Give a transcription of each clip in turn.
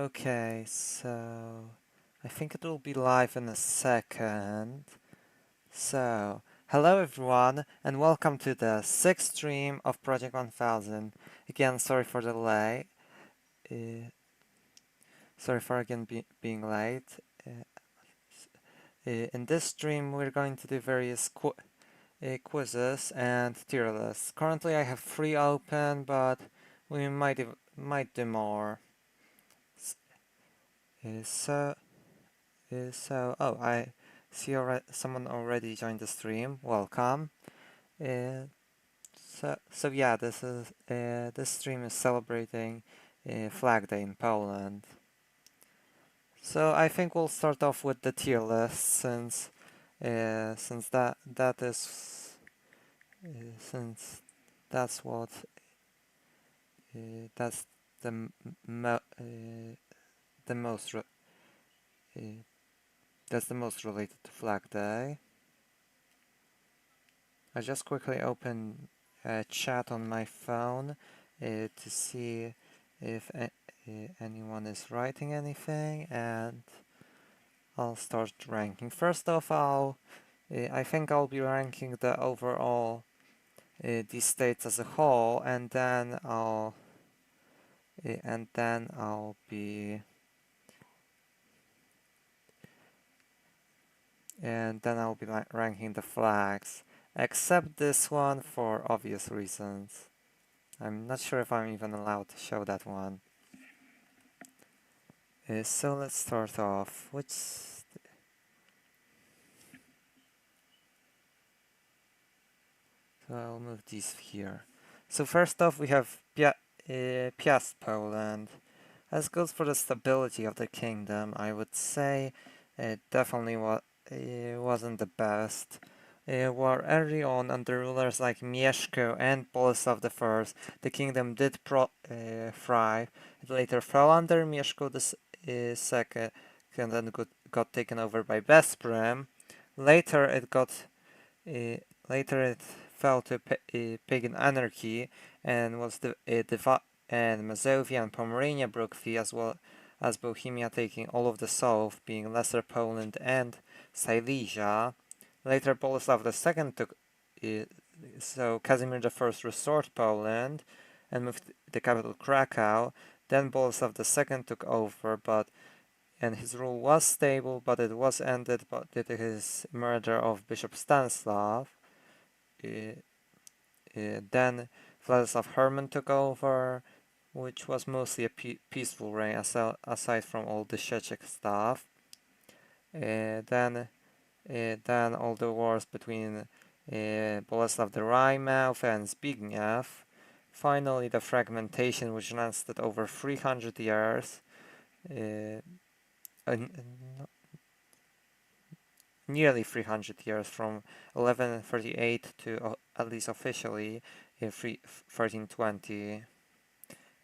Okay, so I think it will be live in a second. So, hello everyone, and welcome to the sixth stream of Project 1000. Again, sorry for the delay. Uh, Sorry for again being late. In this stream, we're going to do various quizzes and tier lists. Currently, I have 3 open, but we might do more. S- Uh, so. Oh, I see someone already joined the stream. Welcome. Uh, so yeah, this stream is celebrating Flag Day in Poland. So I think we'll start off with the tier list since since that's what that's the m- mo the most uh, that's the most related to Flag Day. I just quickly open a chat on my phone to see if anyone is writing anything, and I'll start ranking. First off, I think I'll be ranking the overall these states as a whole, and then I'll be ranking the flags, except this one for obvious reasons. I'm not sure if I'm even allowed to show that one. So let's start off. So I'll move these here. So first off, we have Piast, Poland. As goes for the stability of the kingdom, I would say it definitely wasn't the best. Were early on under rulers like Mieszko and Boleslav I, the kingdom did thrive. It later fell under Mieszko II and then got taken over by Besprem. Later it got later it fell to pagan anarchy and was and Mazovia and Pomerania broke free, as well as Bohemia taking all of the south, being Lesser Poland and Silesia. Later Boleslav II took so Casimir I restored Poland and moved the capital Krakow. Then Boleslav II took over, and his rule was stable, but it was ended due to his murder of Bishop Stanislav. Then Vladislav Herman took over, which was mostly a peaceful reign aside from all the Szechek stuff. Then all the wars between Boleslav the Wrymouth and Zbigniew. Finally, the fragmentation, which lasted over 300 years. Nearly 300 years, from 1138 to at least officially 1320.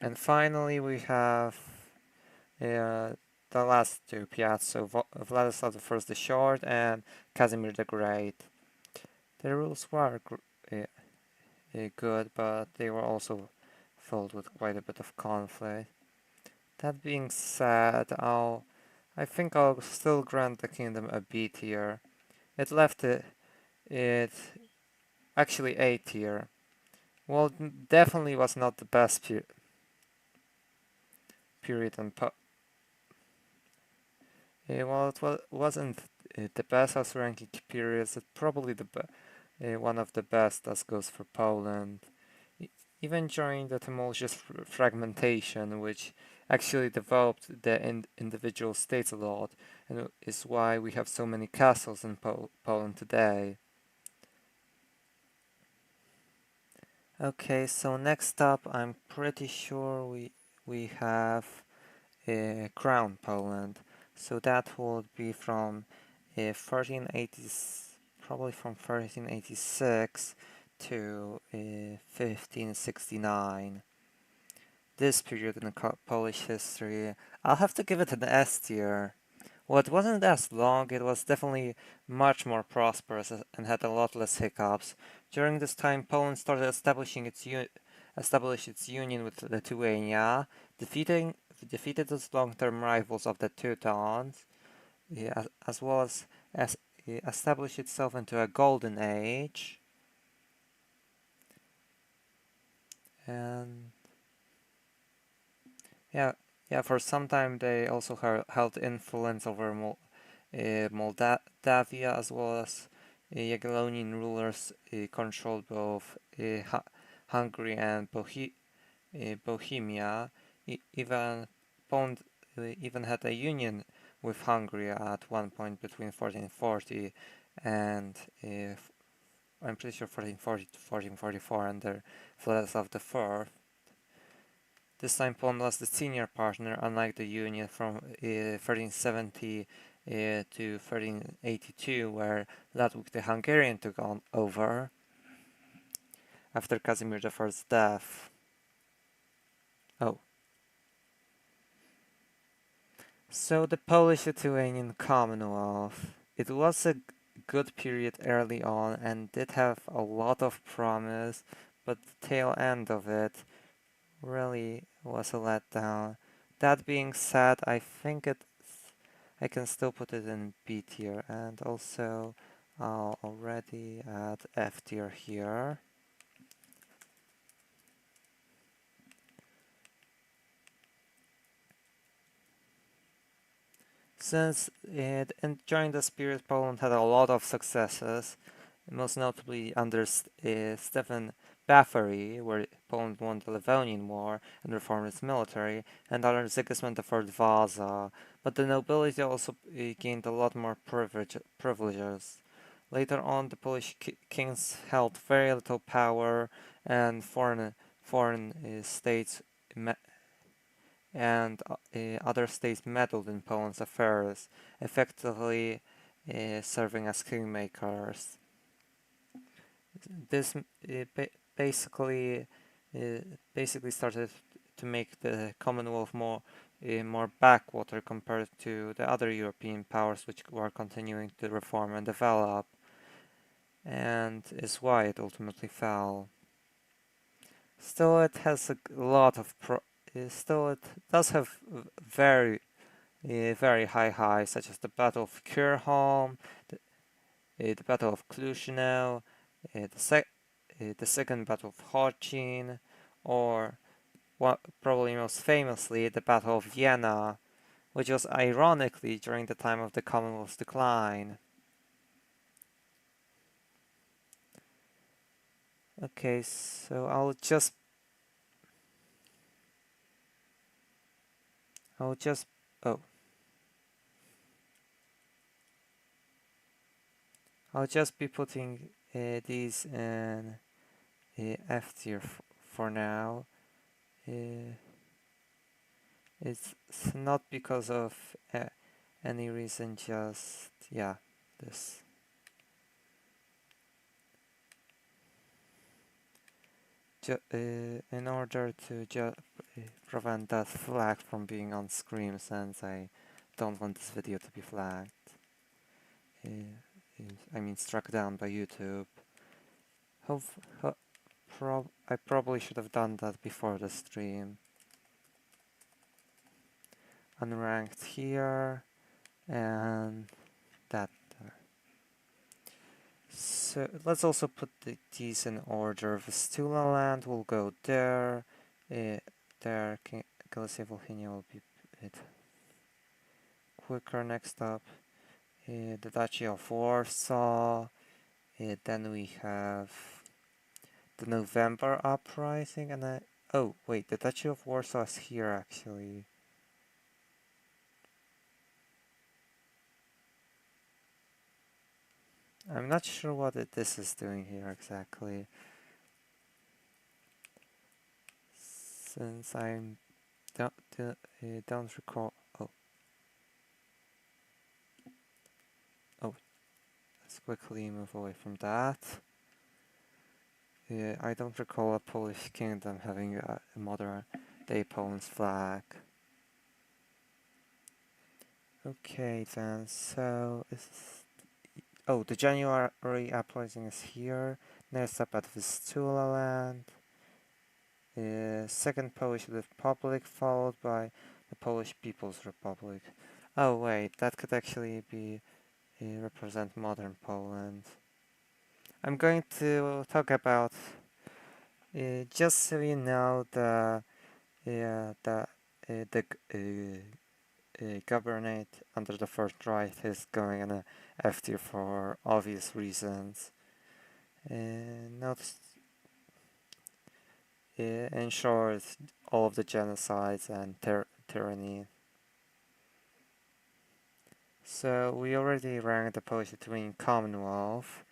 And finally we have the last two Piats, so Vladislav I the Short and Casimir the Great. Their rules were good, but they were also filled with quite a bit of conflict. That being said, I think I'll still grant the kingdom a B tier. It left it actually A tier. Well, definitely was not the best period in well, it wasn't the best as ranking periods. It's probably one of the best as goes for Poland. Even during the tumultuous fragmentation, which actually developed the individual states a lot, and is why we have so many castles in Poland today. Okay, so next up, I'm pretty sure we have Crown Poland. So that would be from 1380, probably from 1386 to 1569. This period in Polish history, I'll have to give it an S tier. Well, it wasn't as long, it was definitely much more prosperous and had a lot less hiccups. During this time, Poland started establishing its established its union with Lithuania, defeated its long-term rivals of the Teutons, as well as established itself into a golden age. And yeah, for some time they also held influence over Moldavia, as well as Jagiellonian rulers controlled both Hungary and Bohemia. Even Poland even had a union with Hungary at one point between 1440 and I'm pretty sure 1440 to 1444 under Vladislav IV. This time Poland was the senior partner, unlike the union from 1370 to 1382, where Ludwig the Hungarian took over after Casimir I's death. Oh. So the Polish-Lithuanian Commonwealth. It was a good period early on and did have a lot of promise, but the tail end of it really was a letdown. That being said, I think I can still put it in B tier, and also I'll already add F tier here. Since during this period Poland had a lot of successes, most notably under Stefan Batory, where Poland won the Livonian War and reformed its military, and under Sigismund IV Vasa, but the nobility also gained a lot more privileges. Later on, the Polish kings held very little power, and foreign states and other states meddled in Poland's affairs, effectively serving as kingmakers. This basically started to make the Commonwealth more backwater compared to the other European powers which were continuing to reform and develop, and is why it ultimately fell. Still, it has a lot of still it does have very high highs, such as the Battle of Kirchholm, the Battle of Clusinau, the Second Battle of Horchin, or probably most famously the Battle of Vienna, which was ironically during the time of the Commonwealth's decline. Okay, so I'll just oh. I'll just be putting these in F tier for now. It's not because of any reason, just yeah, this. In order to prevent that flag from being on screen, since I don't want this video to be flagged. I mean struck down by YouTube. I probably should have done that before the stream. Unranked here, and that there. So let's also put these in order. Vistula land will go there. There, Galicia Volhynia will be a bit quicker. Next up, the Duchy of Warsaw. Then we have the November uprising, and oh wait, the Duchy of Warsaw is here actually. I'm not sure what this is doing here exactly, since I don't recall. Oh, let's quickly move away from that. I don't recall a Polish kingdom having a modern day Poland's flag. Okay then, so oh, the January uprising is here. Next up at Vistula land. Second Polish Republic, followed by the Polish People's Republic. Oh wait, that could actually be represent modern Poland. I'm going to talk about just so you know the government under the First Reich is going in a F tier for obvious reasons. Not ensures all of the genocides and tyranny. So we already ranked the Polish-Lithuanian Commonwealth.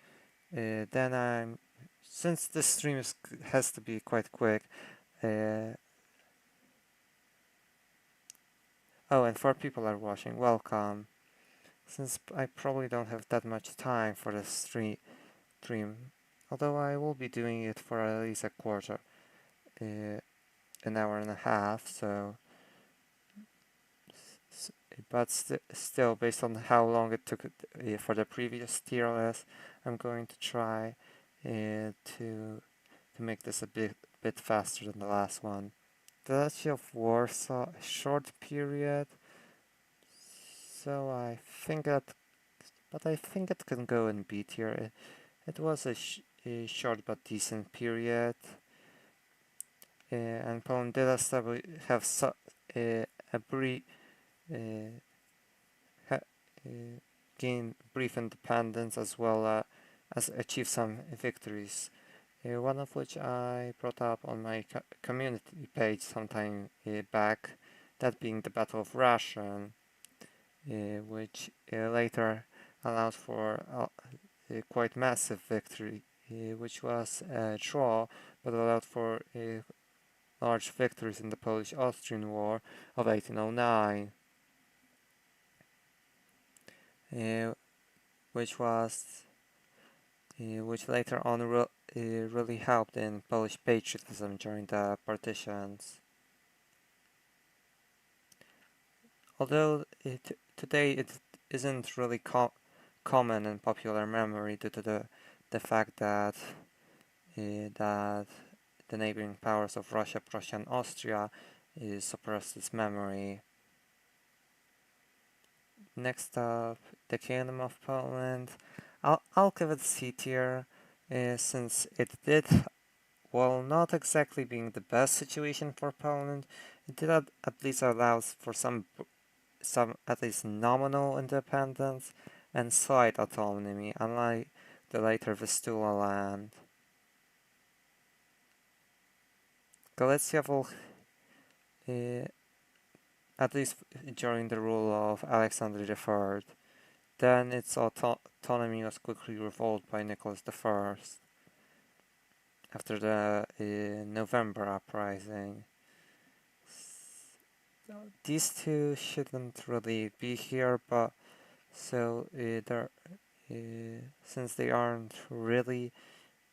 Since this stream has to be quite quick. Oh, and 4 people are watching. Welcome. Since I probably don't have that much time for the stream, although I will be doing it for at least a quarter, an hour and a half. So, but still, based on how long it took for the previous tier list, I'm going to try to make this a bit faster than the last one. The Duchy of Warsaw, a short period. So I think I think it can go in B tier. It was a short but decent period, and Poland did have a brief gain brief independence as well as achieve some victories. One of which I brought up on my community page sometime back, that being the Battle of Ration, which later allowed for a quite massive victory, which was a draw, but allowed for large victories in the Polish-Austrian War of 1809, which later on really helped in Polish patriotism during the partitions. Although today it isn't really common in popular memory due to the fact that the neighboring powers of Russia, Prussia, and Austria suppressed its memory. Next up, the Kingdom of Poland. I'll give it C tier, since it did, while not exactly being the best situation for Poland, it did at least allow for some at least nominal independence and slight autonomy, unlike the later Vistula land. Galicia will, at least during the rule of Alexander III, then its autonomy was quickly revoked by Nicholas I after the November uprising. These two shouldn't really be here, but so since they aren't really,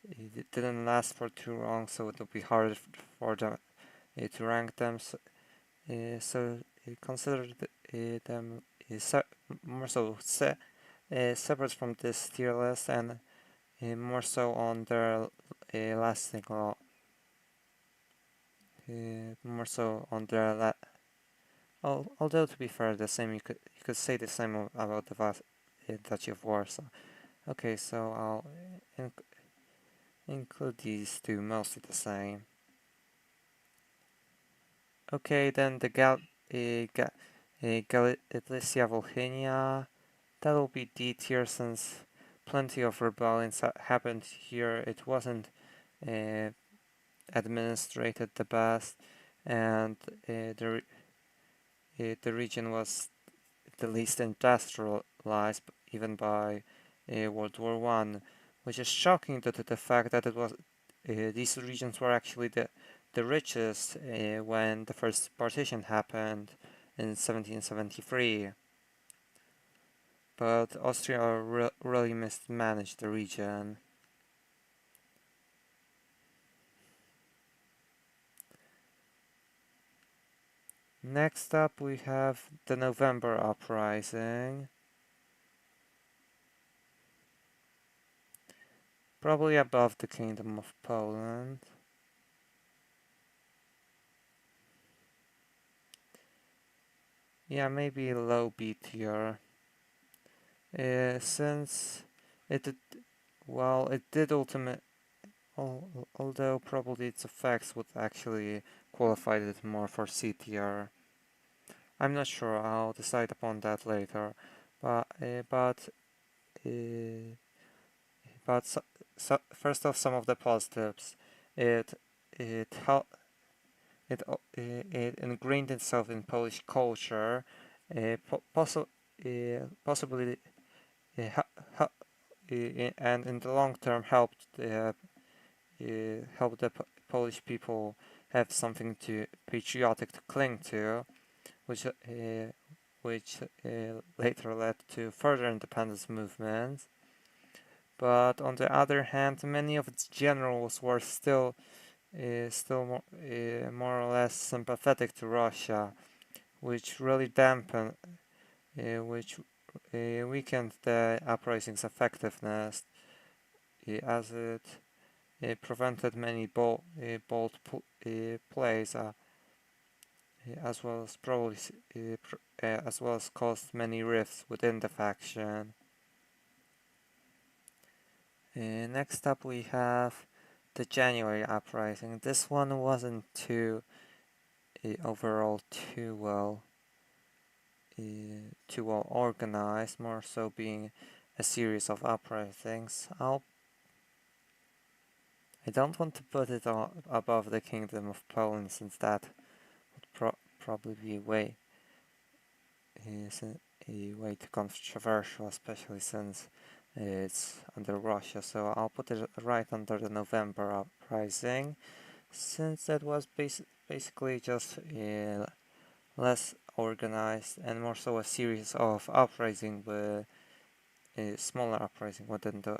it didn't last for too long, so it'll be hard for them to rank them. So consider them more so separate from this tier list, and more so on their lasting law. More so on their although to be fair, the same you could say the same about the Duchy of Warsaw. Okay, so I'll include these two, mostly the same. Okay, then the Galicia Volhynia, that'll be D tier since plenty of rebellions happened here. It wasn't administrated the best, and the region was the least industrialized, even by World War One, which is shocking due to the fact that it was these regions were actually the richest when the first partition happened in 1773. But Austria really mismanaged the region. Next up we have the November uprising. Probably above the Kingdom of Poland. yeah, maybe low B tier. Since it did, well, it did ultimate, although probably its effects would actually qualify it more for C tier. I'm not sure. I'll decide upon that later. But uh, first off, some of the positives. It it helped it ingrained itself in Polish culture, possibly and in the long term helped help the Polish people have something to patriotic to cling to, which later led to further independence movements. But on the other hand, many of its generals were still more or less sympathetic to Russia, which really which weakened the uprising's effectiveness, as it prevented many bold plays, as well as probably as well as caused many rifts within the faction. Next up, we have the January uprising. This one wasn't overall too well organized, more so being a series of uprisings. I don't want to put it above the Kingdom of Poland, since that would probably be way too controversial, especially since it's under Russia. So I'll put it right under the November uprising, since that was basically just less organized and more so a series of uprising with a smaller uprising within the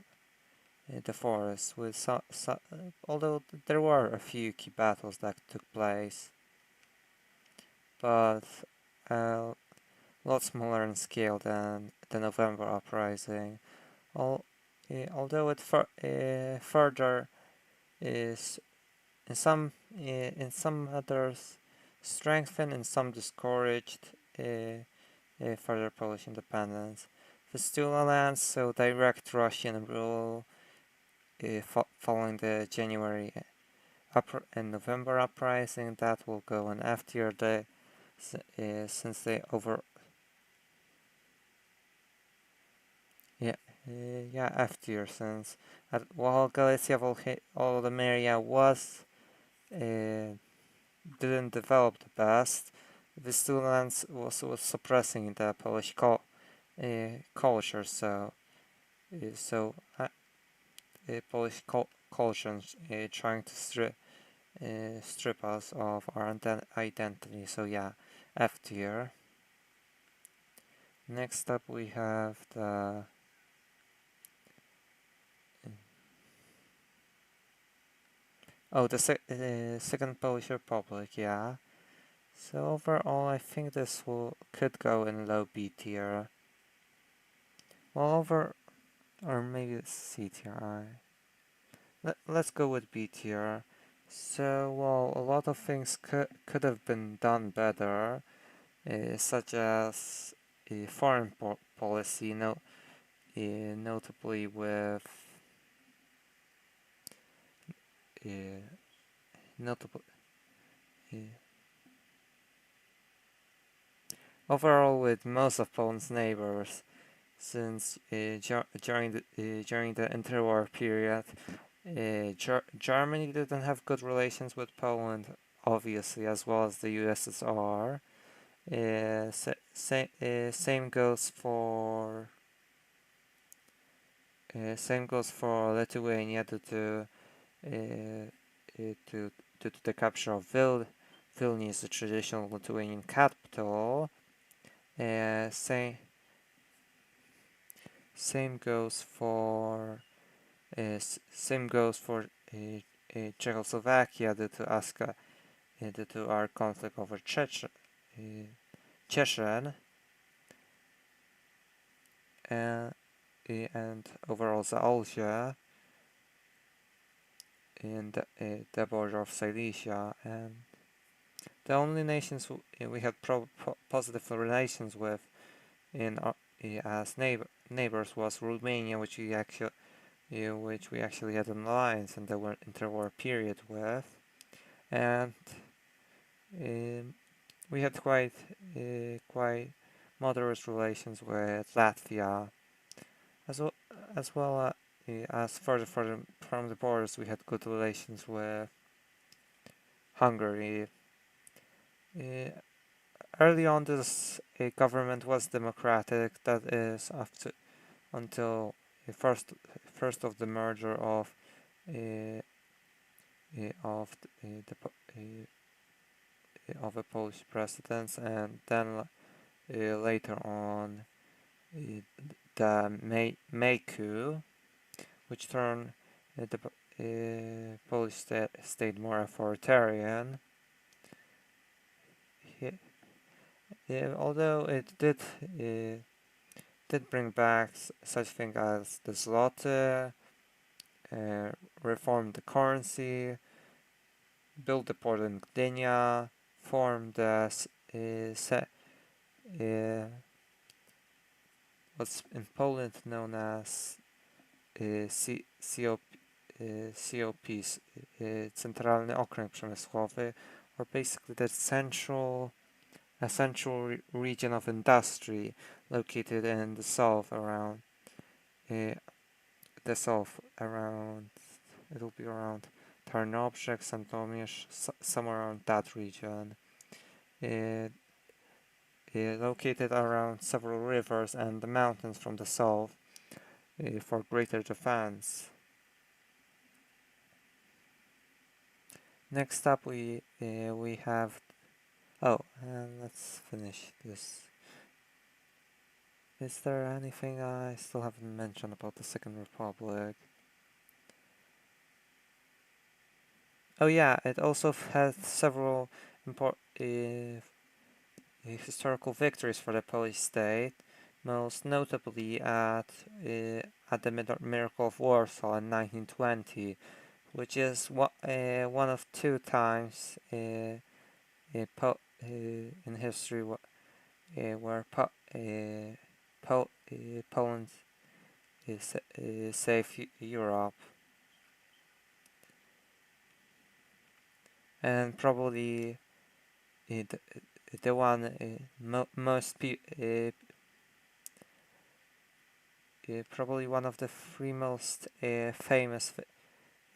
forest. Although there were a few key battles that took place, but a lot smaller in scale than the November uprising. Although it further is in some others strengthened, in some discouraged further Polish independence. The Steel Alliance, so direct Russian rule following the January and November uprising, that will go in F tier. Since they F tier, since while Galicia Volhymeria didn't develop the best, the students was suppressing the Polish culture, so Polish culture trying to strip us of our identity. So yeah, F tier. Next up, we have the Second Polish Republic. Yeah. So overall, I think this could go in low B tier. Well, or maybe it's C tier. Let's go with B tier. So, well, a lot of things could have been done better, such as foreign policy, notably with notable. Overall, with most of Poland's neighbors, since during the interwar period, Germany didn't have good relations with Poland, obviously, as well as the USSR. Same goes for Lithuania due to the capture of Vilnius, the traditional Lithuanian capital. Same goes for Czechoslovakia due to our conflict over Chechen, and overall Zaolzie in the border of Silesia, and the only nations we had positive relations with in as neighbors was Romania, which we actually had an alliance in the interwar period with, and we had quite moderate relations with Latvia, as well as further from the borders. We had good relations with Hungary. Uh, Early on, this government was democratic. That is until first of the merger uh, of a Polish president, and then later on the May coup, which turned the Polish state more authoritarian. Although it did bring back such thing as the zloty, reformed the currency, built the port in Gdynia, formed what's in Poland known as COPs, Centralny Okręg Przemysłowy, or basically the central region of industry located in the south around it'll be around Tarnobrzeg, Santomierz, somewhere around that region. Located around several rivers and the mountains from the south for greater defense. Next up we have and let's finish this. Is there anything I still haven't mentioned about the Second Republic? Oh yeah, it also had several important historical victories for the Polish state, most notably at the Miracle of Warsaw in 1920, which is one of two times in history where Poland saved Europe, and probably the one probably one of the three most famous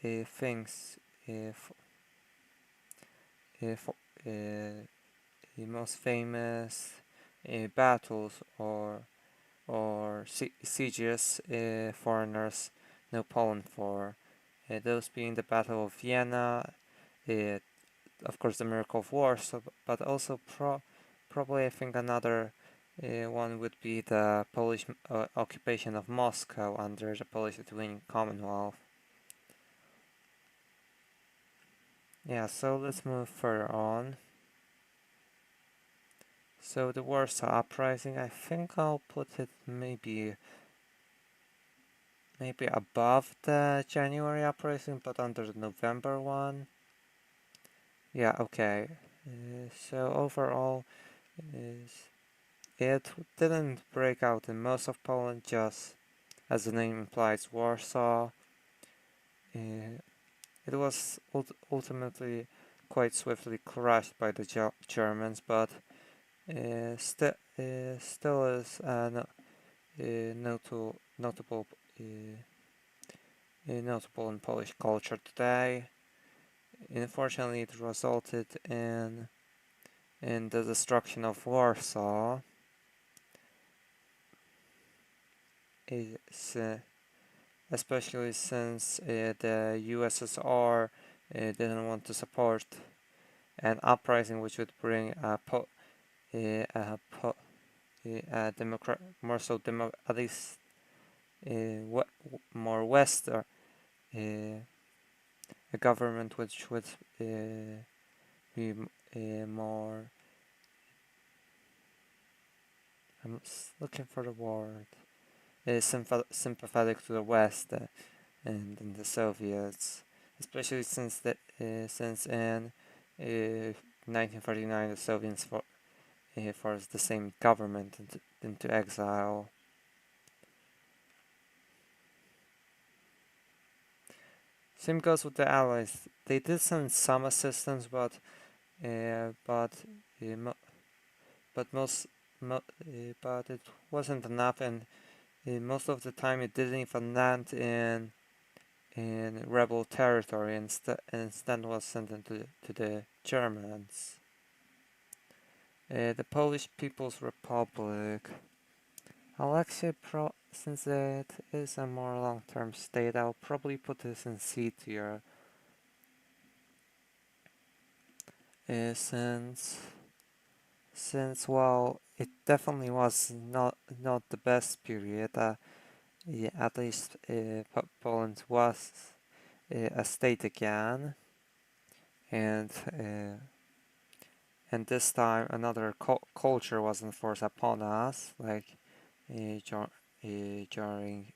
things for the most famous battles or sieges foreigners know Poland for. Those being the Battle of Vienna, of course the Miracle of Warsaw, but also probably I think another one would be the Polish occupation of Moscow under the Polish-Lithuanian Commonwealth. Yeah, so let's move further on. So the Warsaw Uprising, I think I'll put it maybe above the January Uprising, but under the November one. Yeah, okay. So overall, it didn't break out in most of Poland, just as the name implies, Warsaw. It was ultimately quite swiftly crushed by the Germans, but still is notable in Polish culture today. Unfortunately, it resulted in the destruction of Warsaw. Especially since the USSR didn't want to support an uprising which would bring at least more Western a government which would be more. I'm looking for the word. Sympathetic to the West and the Soviets, especially since in 1939, the Soviets forced the same government into exile. Same goes with the Allies. They did send some assistance, but uh, but uh, mo but most but it wasn't enough, and most of the time it didn't even land in rebel territory, and instead was sent into to the Germans. The Polish People's Republic. I'll actually since it is a more long-term state, I'll probably put this in C tier. Since well, it definitely was not the best period. Yeah, at least Poland was a state again, and this time another culture was enforced upon us, like during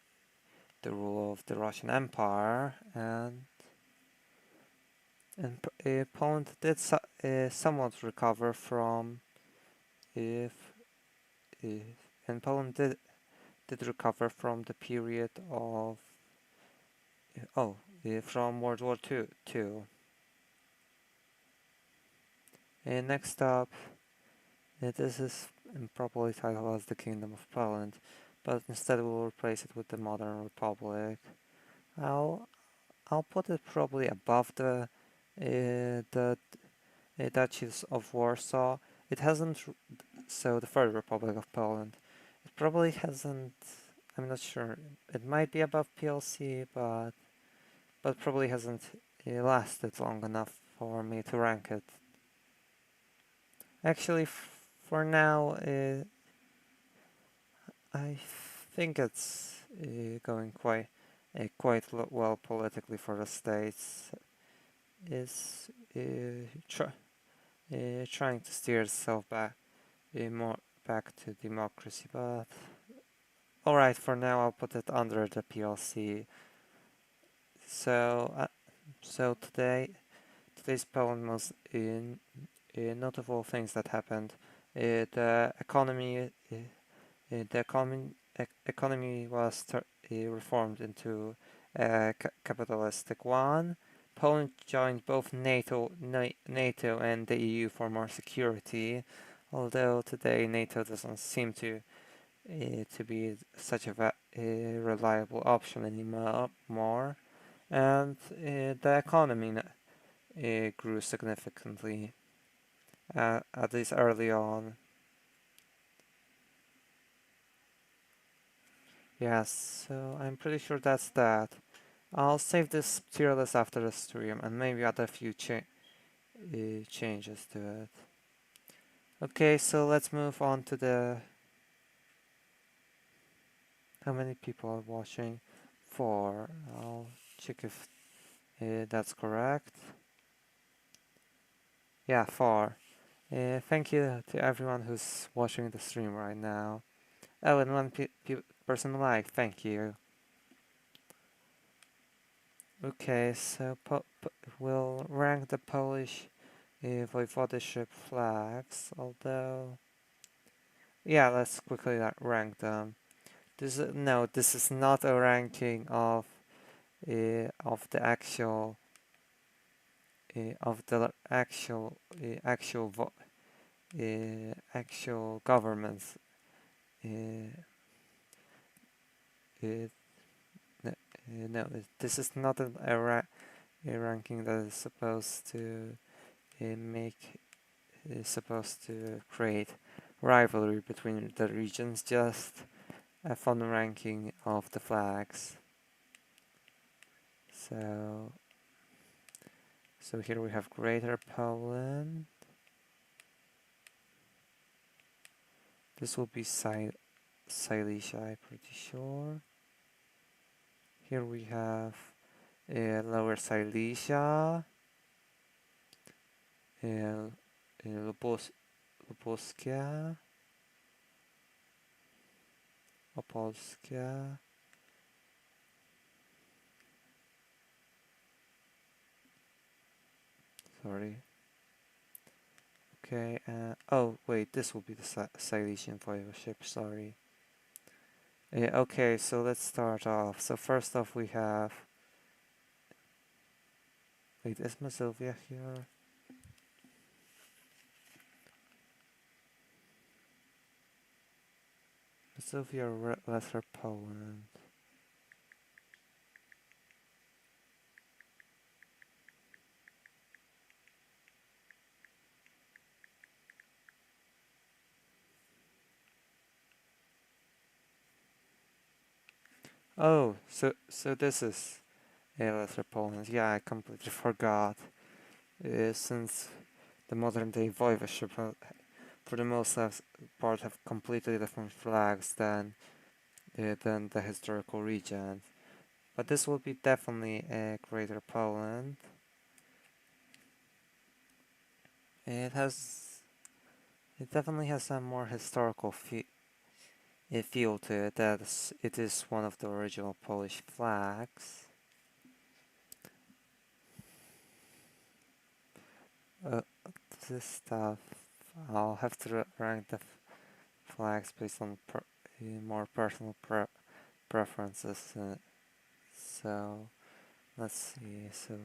the rule of the Russian Empire, and Poland did somewhat recover from if and Poland did recover from the period of from World War II too. And next up, this is improperly titled as the Kingdom of Poland, but instead we'll replace it with the Modern Republic. I'll put it probably above the Duchies of Warsaw. It hasn't, so the Third Republic of Poland. It probably hasn't. I'm not sure. It might be above PLC, but probably hasn't lasted long enough for me to rank it. Actually, for now, I think it's going quite well politically for the states. Is trying to steer itself more back to democracy, but alright, for now I'll put it under the PLC. So today's poem most notable things that happened. The economy was reformed into a capitalistic one. Poland joined both NATO and the EU for more security, although today NATO doesn't seem to be such a reliable option anymore. And the economy grew significantly, at least early on. Yes, so I'm pretty sure that's that. I'll save this tier list after the stream and maybe add a few changes to it. Okay, so let's move on to the... How many people are watching? 4. I'll check if that's correct. Yeah, 4. Thank you to everyone who's watching the stream right now. Oh, and one person liked, thank you. Okay, so we'll rank the Polish voivodeship flags, although... Yeah, let's quickly rank them. This is not a ranking of the actual actual governments. No, this is not a ranking that is supposed to supposed to create rivalry between the regions, just a fun ranking of the flags. So here we have Greater Poland. This will be Silesia, I'm pretty sure. Here we have Lower Silesia, Lubuskia, Opolskia, sorry, Okay, oh wait, this will be the Silesian voivodeship, sorry. Okay, so let's start off. So first off we have... Wait, is Mazovia here? Mazovia, Lesser Poland. Oh, so this is Lesser Poland. Yeah, I completely forgot. Since the modern day voivodeship, for the most part, have completely different flags than the historical region. But this will be definitely Greater Poland. It definitely has some more historical feel to it. That it is one of the original Polish flags. This stuff, I'll have to rank the flags based on more personal preferences. So let's see. So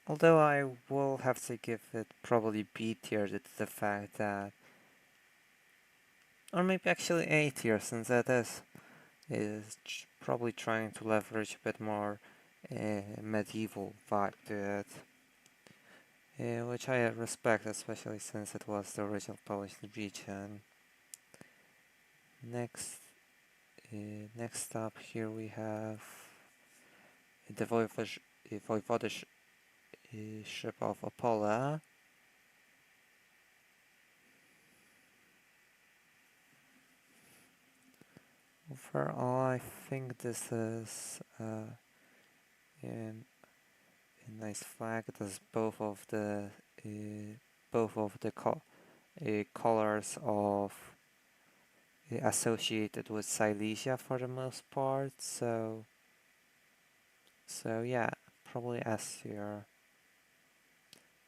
although I will have to give it probably B tier due to the fact that, or maybe actually A tier, since that is probably trying to leverage a bit more medieval vibe to it, which I respect, especially since it was the original Polish region. Next up here we have the voivodeship of Opole. Overall, I think this is a nice flag. It has both of the colors of associated with Silesia for the most part. So yeah, probably S here.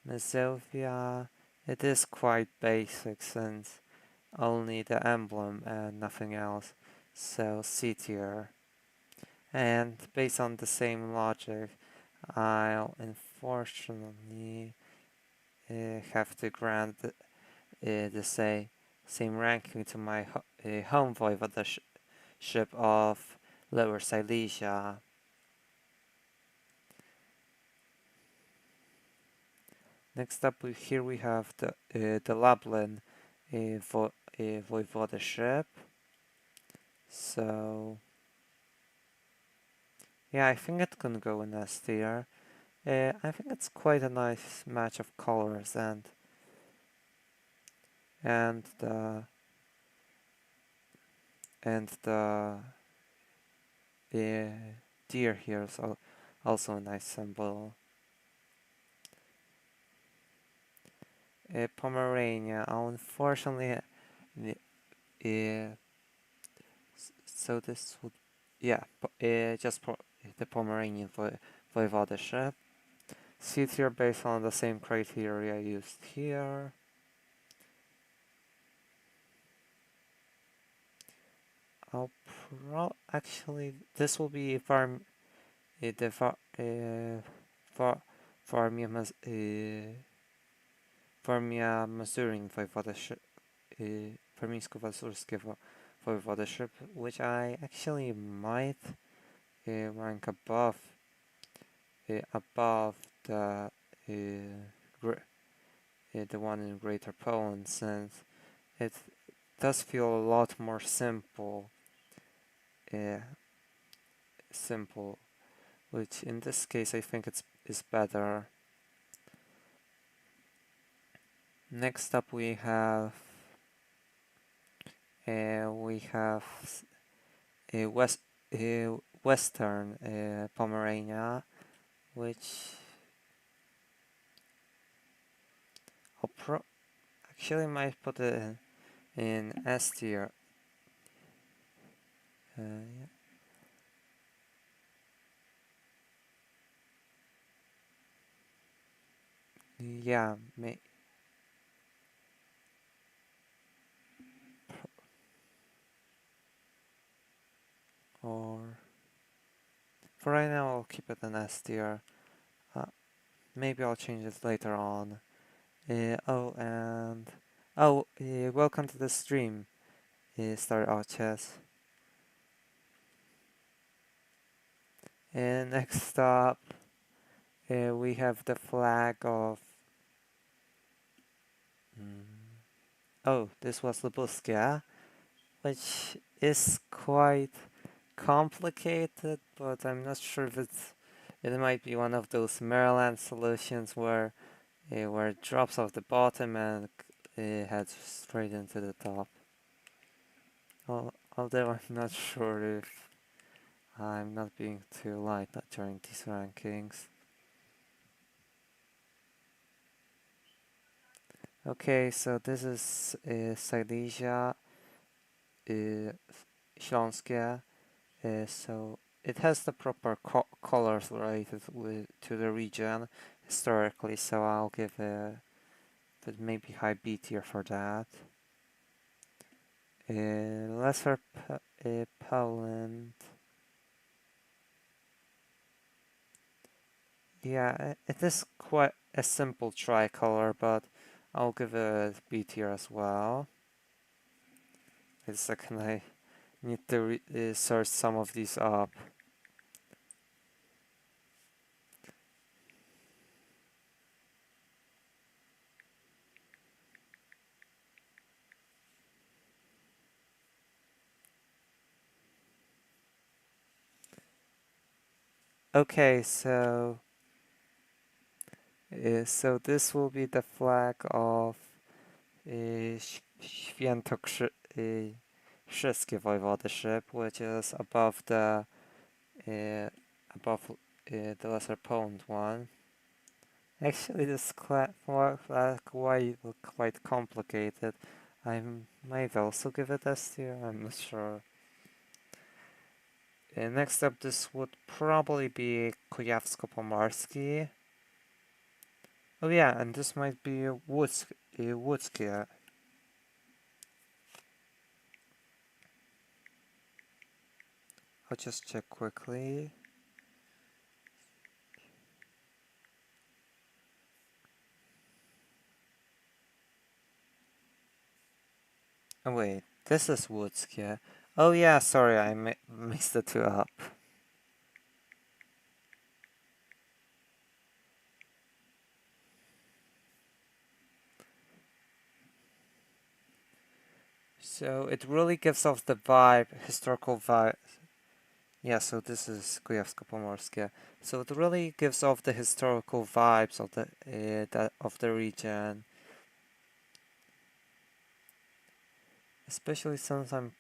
Mazovia, it is quite basic since only the emblem and nothing else. So C tier. And based on the same logic, I'll unfortunately have to grant the same ranking to my home voivodeship of Lower Silesia. Next up, here we have the Lublin voivodeship. So yeah, I think it can go in S tier. I think it's quite a nice match of colors and the deer here is also a nice symbol. Pomerania, unfortunately, so this would, yeah, just the Pomeranian voivodeship. C tier based on the same criteria used here. Actually, this will be Varmia Mazurin voivodeship, Warmińsko-Mazurskie voivodeship, which I actually might rank above the one in Greater Poland, since it does feel a lot more simple, which in this case I think is better. Next up we have Western Pomerania, which I'll actually might put it in S tier. Yeah. Yeah, or for right now I'll keep it an S tier. Uh, Maybe I'll change it later on. Welcome to the stream, Star Arches. And next up, we have the flag of. This was Lubuskia, which is quite complicated, but I'm not sure if it might be one of those Maryland solutions where it drops off the bottom and heads straight into the top. Although I'm not sure if I'm not being too light during these rankings. Okay, so this is Silesia, Śląskie. So it has the proper colors related to the region historically, so I'll give but maybe high B tier for that. Lesser Poland. Yeah, it is quite a simple tricolor, but I'll give it B tier as well. Wait a second, I need to search some of these up. Okay, so this will be the flag of Świętokrzyskie Voivodeship, which is above the Lesser Poland one. Actually, this flag quite complicated. I might also give it S tier. I'm not sure. Next up, this would probably be Kujawsko-Pomorskie. Oh yeah, and this might be Łódzkie. I'll just check quickly. Oh wait, this is Łódzkie. Oh yeah, sorry, I mixed the two up. So it really gives off the vibe, historical vibe. Yeah, so this is Kujawsko-Pomorskie. So it really gives off the historical vibes of the region. Especially since I'm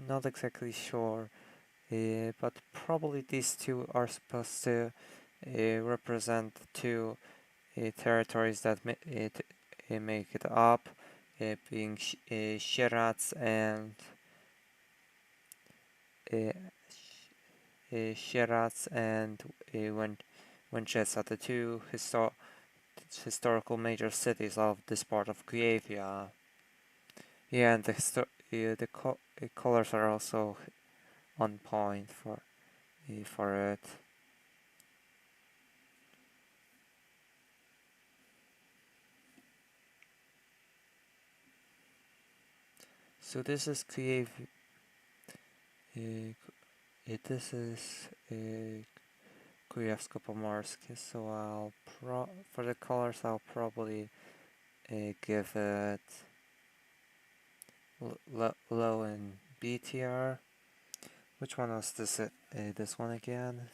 not exactly sure, but probably these two are supposed to represent two territories that make it up, being Sieradz and Sieradz and Łęczyca, the two historical major cities of this part of Kujavia. Yeah, and the colors are also on point for it. So this is Kujavia. This is Kujawsko-Pomorskie. So for the colors I'll probably give it low in B tier. Which one was this? This one again?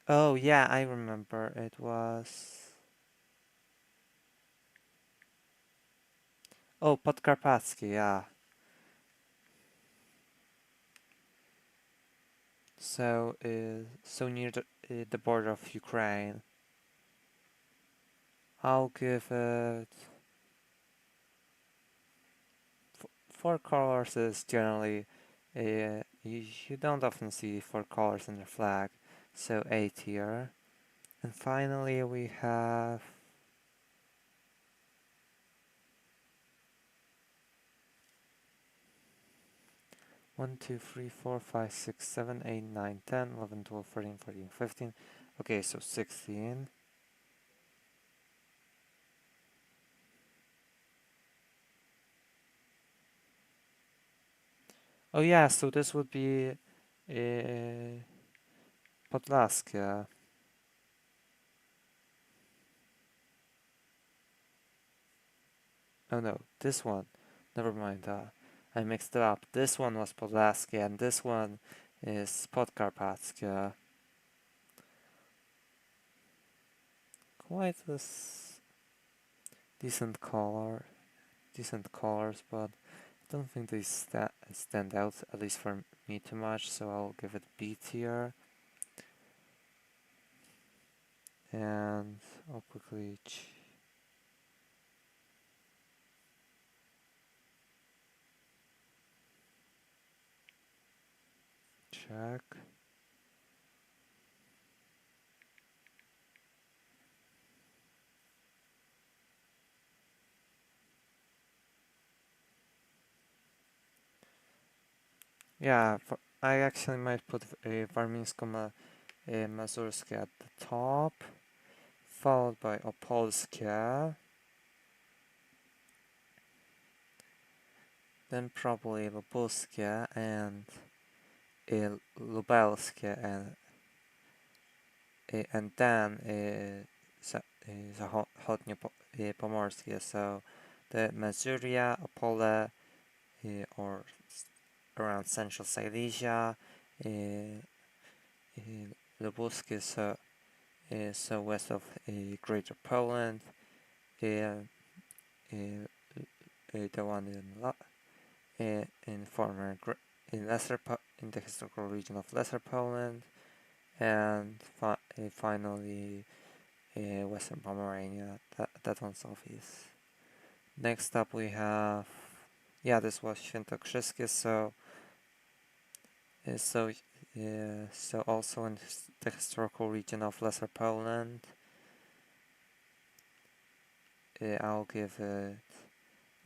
Oh yeah, I remember. It was. Oh, Podkarpackie, yeah. So near the border of Ukraine. I'll give it. Four colors is generally. You don't often see four colors in the flag, so A tier. And finally we have 1, 2, 3, 4, 5, 6, 7, 8, 9, 10, 11, 12, 13, 14, 15. Okay, so 16. Oh yeah, so this would be Podlaska. Oh no, this one. Never mind. I mixed it up. This one was Podlaska, and this one is Podkarpacka. Quite this decent colors, but I don't think they stand out, at least for me, too much. So I'll give it B tier, and I'll quickly check. Yeah, I actually might put Warmińsko-Mazurskie at the top, followed by Opolskie, then probably Lubuskie and Lubelskie, and then Zachodnio-Pomorskie. So the Mazuria, Opole, or around Central Silesia, Lubuskie, so west of Greater Poland, the one in former in the historical region of Lesser Poland, and finally Western Pomerania. That one's obvious. Next up we have, yeah, this was Świętokrzyskie, so also in the historical region of Lesser Poland. I'll give it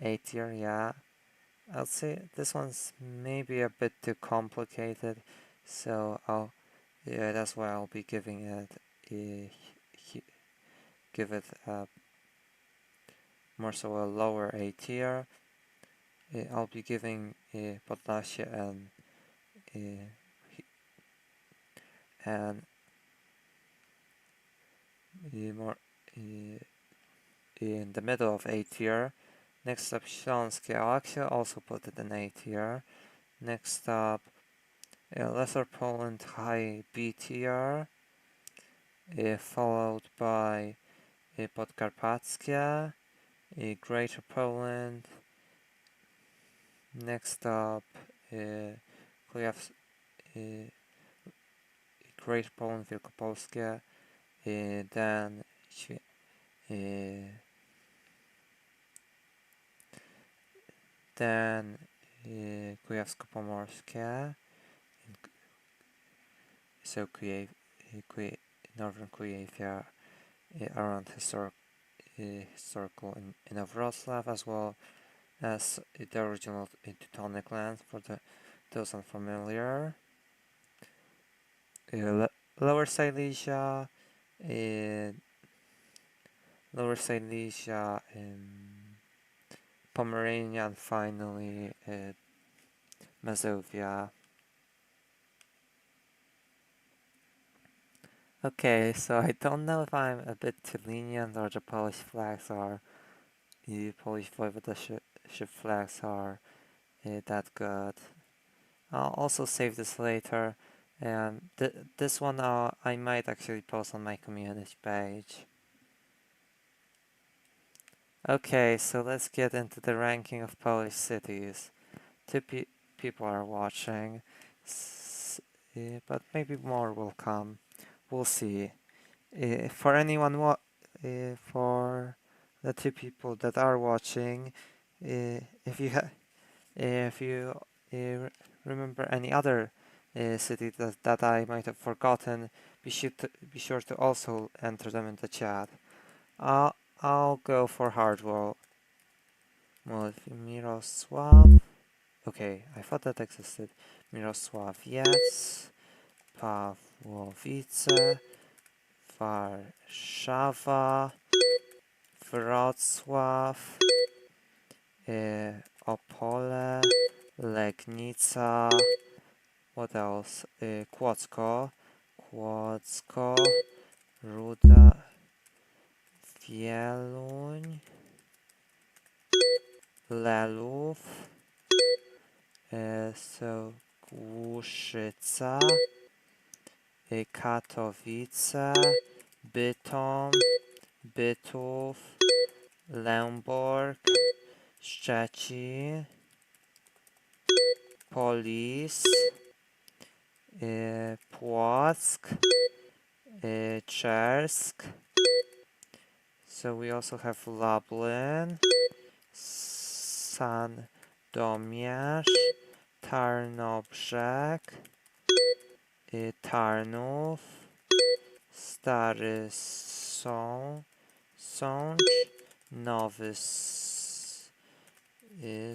A tier, yeah. I'll say this one's maybe a bit too complicated, so that's why I'll be giving it more so a lower A tier. I'll be giving Podlasie and more in the middle of A tier. Next up, Śląskie. I'll actually also put it in A tier. Next up, Lesser Poland high B tier, followed by Podkarpackie, Greater Poland. Next up, Greater Poland, Wielkopolskie, then Kujawsko-Pomorskie, so Northern Kujawia, around historical in Wrocław, as well as the original Teutonic lands for those unfamiliar. Lower Silesia, Pomerania, and finally Mazovia. Okay, so I don't know if I'm a bit too lenient or the Polish flags are, the Polish voivodeship flags are that good. I'll also save this later, and this one I might actually post on my community page. Okay, so let's get into the ranking of Polish cities. Two people are watching, but maybe more will come. We'll see. For anyone for the two people that are watching, if you remember any other city that I might have forgotten, be sure to also enter them in the chat. I'll go for Hardwell. Mirosław. Okay, I thought that existed. Mirosławiec, Pawłowice, Warszawa, Wrocław, Opole, Legnica, what else? Kłodzko, Ruda, Wieluń, Lelów, so Głuszyca, Katowice, Bytom, Bytów, Lęborg, Szczecin, Police, Płock, Czersk. So we also have Lublin, Sandomierz, Tarnobrzeg, Tarnów, Stary Sącz, Nowy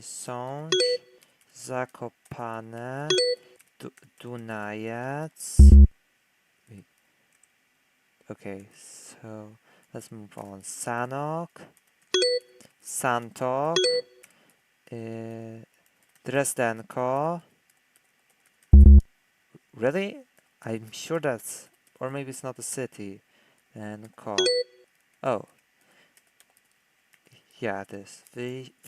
Sącz, Zakopane, Dunajec. Okay, so let's move on. Sanok, Santok, Dresdenko. Really? I'm sure that's... or maybe it's not a city. And Ko. Oh. Yeah, it is.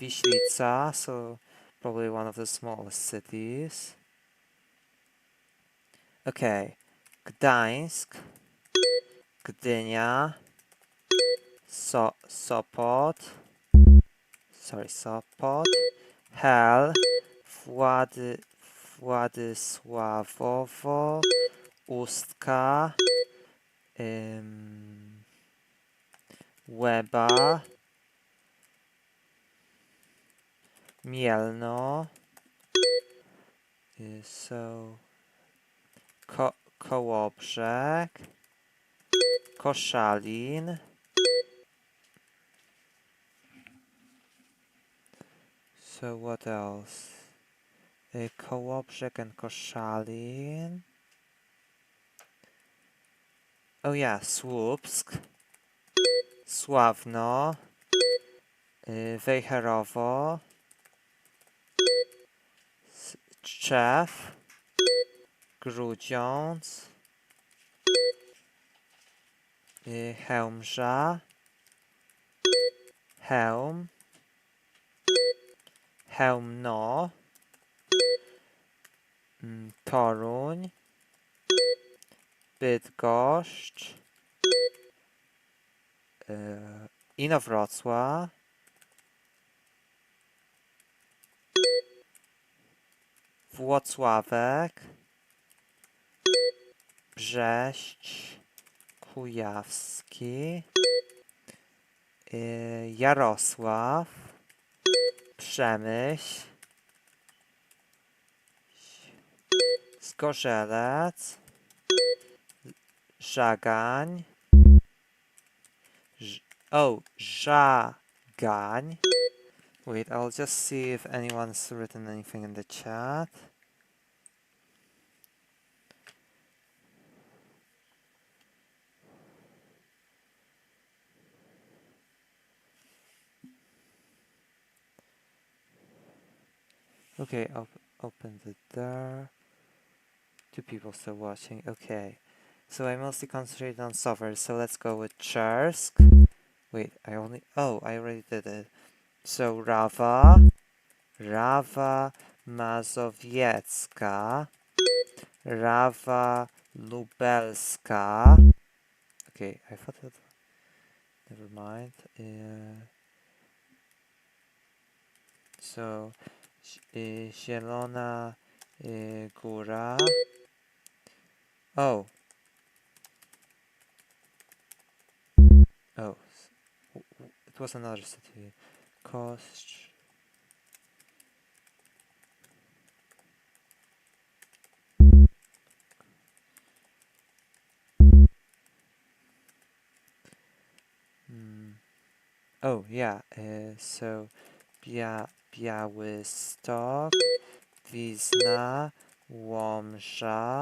Wislica, so probably one of the smallest cities. Okay. Gdańsk, Gdynia, Sopot, Hel, Władysławowo, Ustka, Łeba, Mielno, so Kołobrzeg, Koszalin, so what else? Kołobrzeg and Koszalin. Oh yeah, Słupsk, Sławno, Wejherowo, Tczew, Grudziądz, Chełmża, Chełm, Chełmno, Toruń, Bydgoszcz, Inowrocław, Włocławek, Brześć, Kujawski, Jarosław, Przemyśl, Zgorzelec, Żagań, Żagań. Wait, I'll just see if anyone's written anything in the chat. Okay, I'll open the door. 2 people still watching. Okay. So I mostly concentrated on software, so let's go with Chersk. Wait, I already did it. So Rawa Mazowiecka, Rawa Lubelska. Okay, I thought that... never mind. So Zielona Góra. Oh, it was another city. Kostrz. Oh yeah, so Białystok, Wisna, Łomża,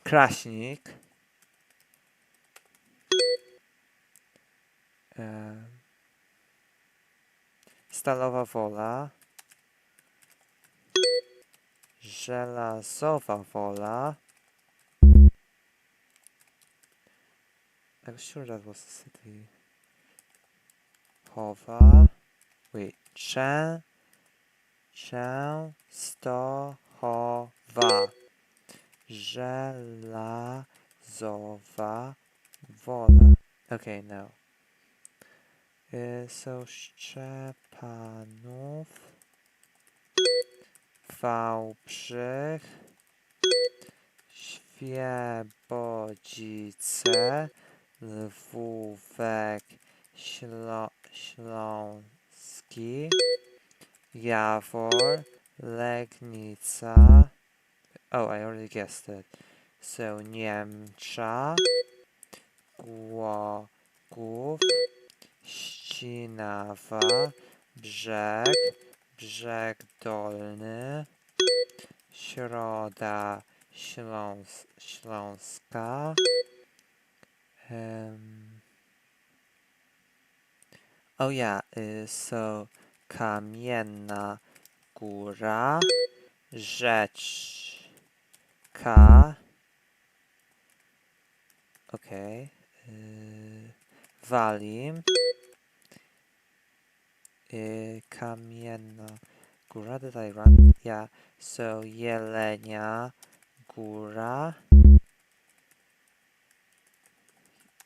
Kraśnik, Stalowa Wola, Żelazowa Wola. I was sure that was the city. Chowa. Wait. Częstochowa. Żelazowa Wola. Okay, no. So Szczepanów, Wałbrzych, Świebodzice, Lwówek Śląski, Jawor, Legnica. Oh, I already guessed it. So Niemcza, Głogów, Ścinawa, Brzeg Dolny, Środa Śląska. Oh yeah, so Kamienna Góra, Rzeczka. Okay. Walim. Kamienna Góra, did I run? Yeah, so Jelenia Góra.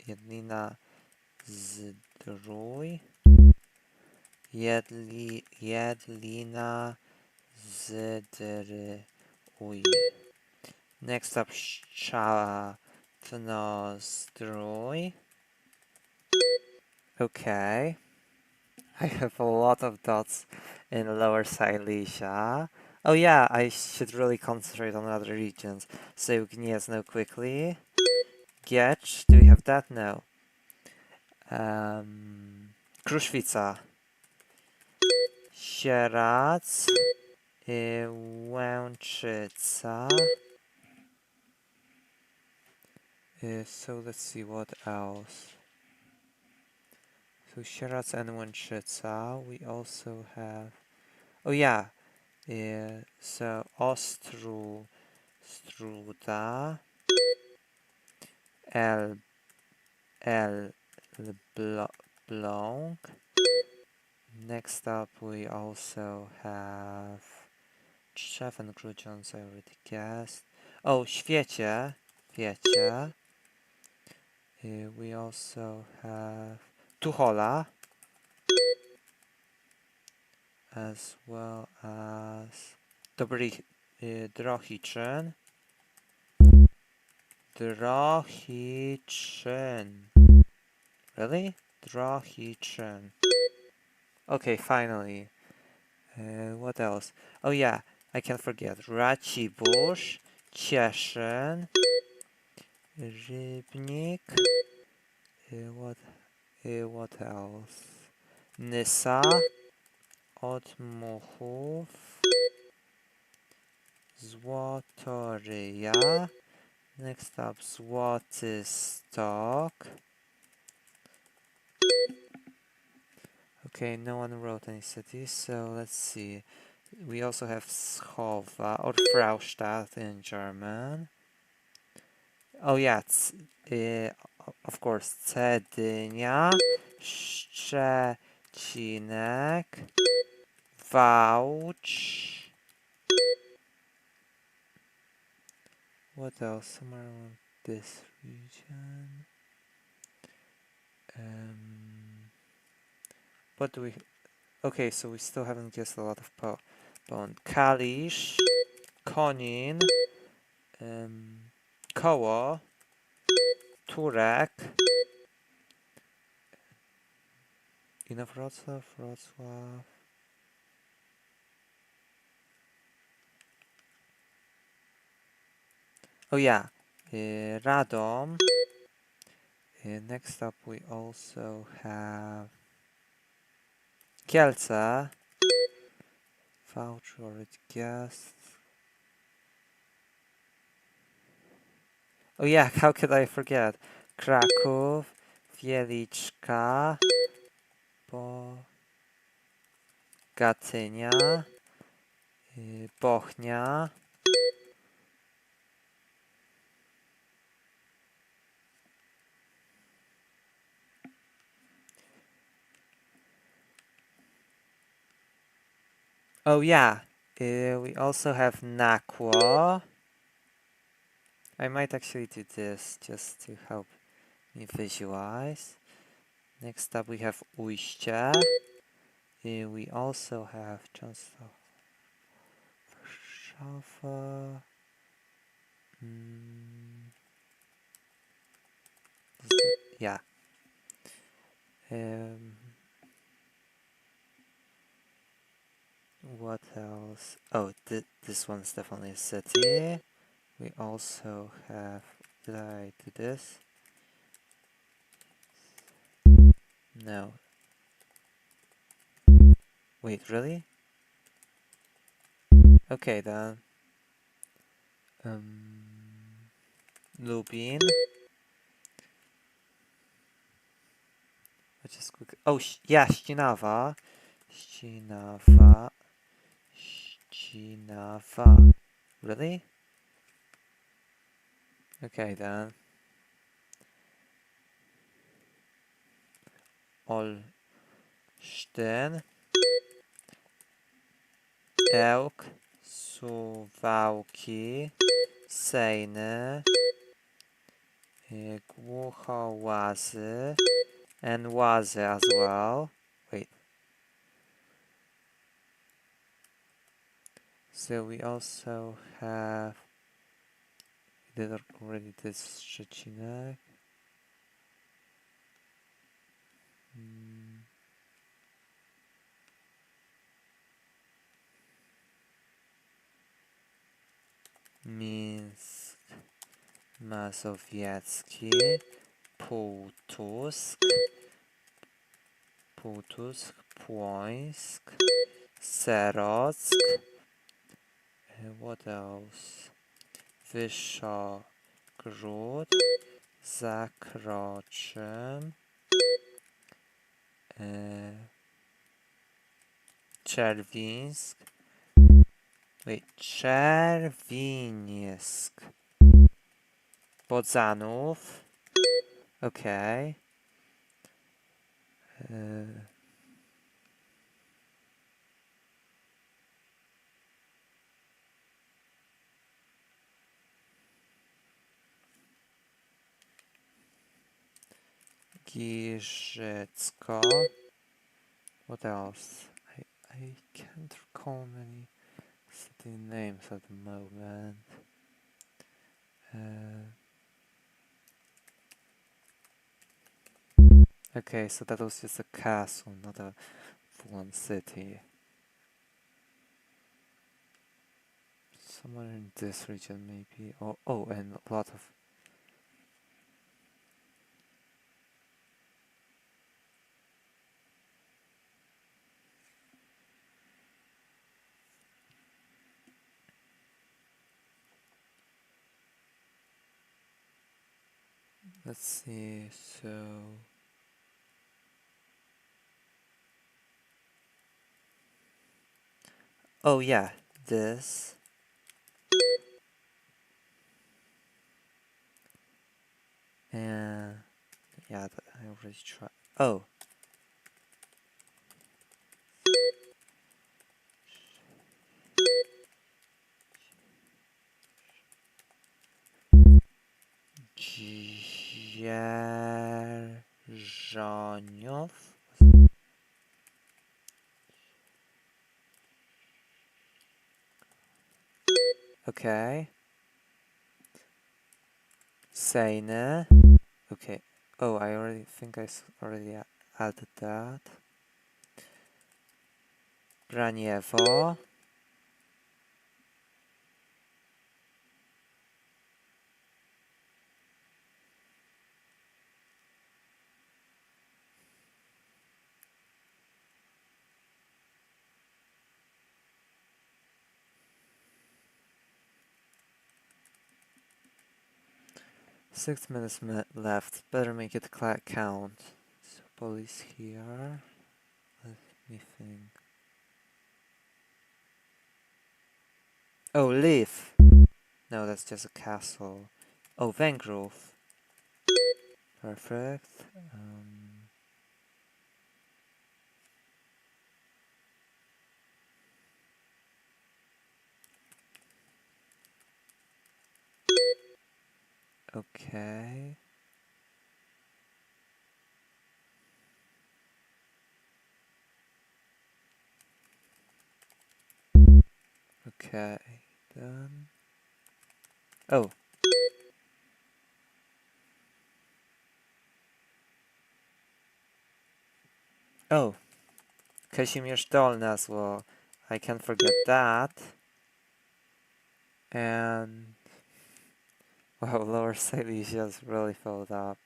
Jedlina Zdrój. Jedlina Zdrój. Next up, Szczawnozdrój. Okay. I have a lot of dots in Lower Silesia. Oh yeah, I should really concentrate on other regions. So Gniezno quickly. Giecz, do we have that? No. Kruszwica. Sieradz. Łęczyca. So let's see what else. So Sieradz and Łęczyca. We also have... Oh yeah. So Ostruda. Elbląg. Next up we also have Tczew and Grudziądz, I already guessed. Oh, Świecie. We also have Tuchola. As well as Drohiczyn. Really? Drohiczyn. Okay, finally. What else? Oh yeah, I can't forget. Racibórz, Cieszyn, Rybnik. What else? Nysa, Otmuchów, Złotoryja. Next up, Złotystok. Okay, no one wrote any cities, so let's see. We also have Schowa or Fraustadt in German. Oh yeah, of course, Cedynia, Szczecinek, Wałcz. What else? Somewhere around this region. What do we... Okay, so we still haven't guessed a lot of bone. Kalisz, Konin, Koło, Turek, Wrocław. Oh yeah, Radom, Next up we also have Kielce, voucher already guessed. Oh yeah, how could I forget? Kraków, Wieliczka, Bogatynia, Bochnia. Oh yeah, we also have Nakło. I might actually do this just to help me visualize. Next up we have Ujście. We also have Częstochowa, Warszawa. Yeah. What else? Oh, this one's definitely a city. We also have... Did I do this? No. Wait, really? Okay then. Lubin. Let's just quick. Oh, yeah, Ścinawa. Ścinawa. Ścinawa. Really? Okay then. Olsztyn. Ełk. Suwałki. Sejny. Głuchołazy. And Łazy as well. Wait. So we also have... We did already this Szczecinek. Minsk, Mazowiecki, Półtusk, Płońsk, Serock. What else? Wyszogród, Zakroczym, Czerwińsk. Wait, Czerwińsk. Bodzanów. Okay. Giżycko. What else? I can't recall many city names at the moment. Okay, so that was just a castle, not a full-on city. Somewhere in this region, maybe. Oh, and a lot of... Let's see, so... Oh yeah, this. And yeah, I already tried. Oh. Dzierżoniów. Okay. Sejny. Okay. Oh, I already think I already added that. Braniewo. 6 minutes left. Better make it count. So police here. Let me think. Oh, leaf. No, that's just a castle. Oh, Vengrove. Perfect. Okay. Okay, done. Oh. Oh. Kazimierz Dolny as well. I can't forget that. And... wow, Lower Silesia's really filled up.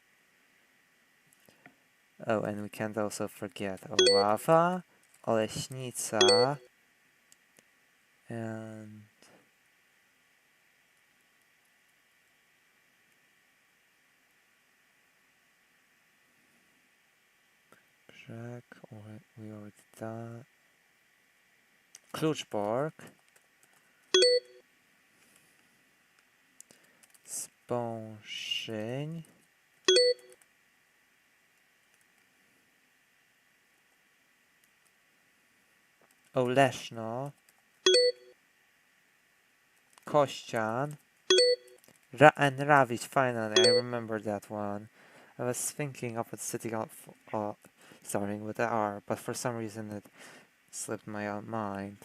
Oh, and we can't also forget Oława, Oleśnica, and... Brzeg, we already done. Kluczbork. Spąszyń. Oleszno. Kościan. And Rawicz, finally, I remember that one. I was thinking of a city starting with the R, but for some reason it slipped my mind.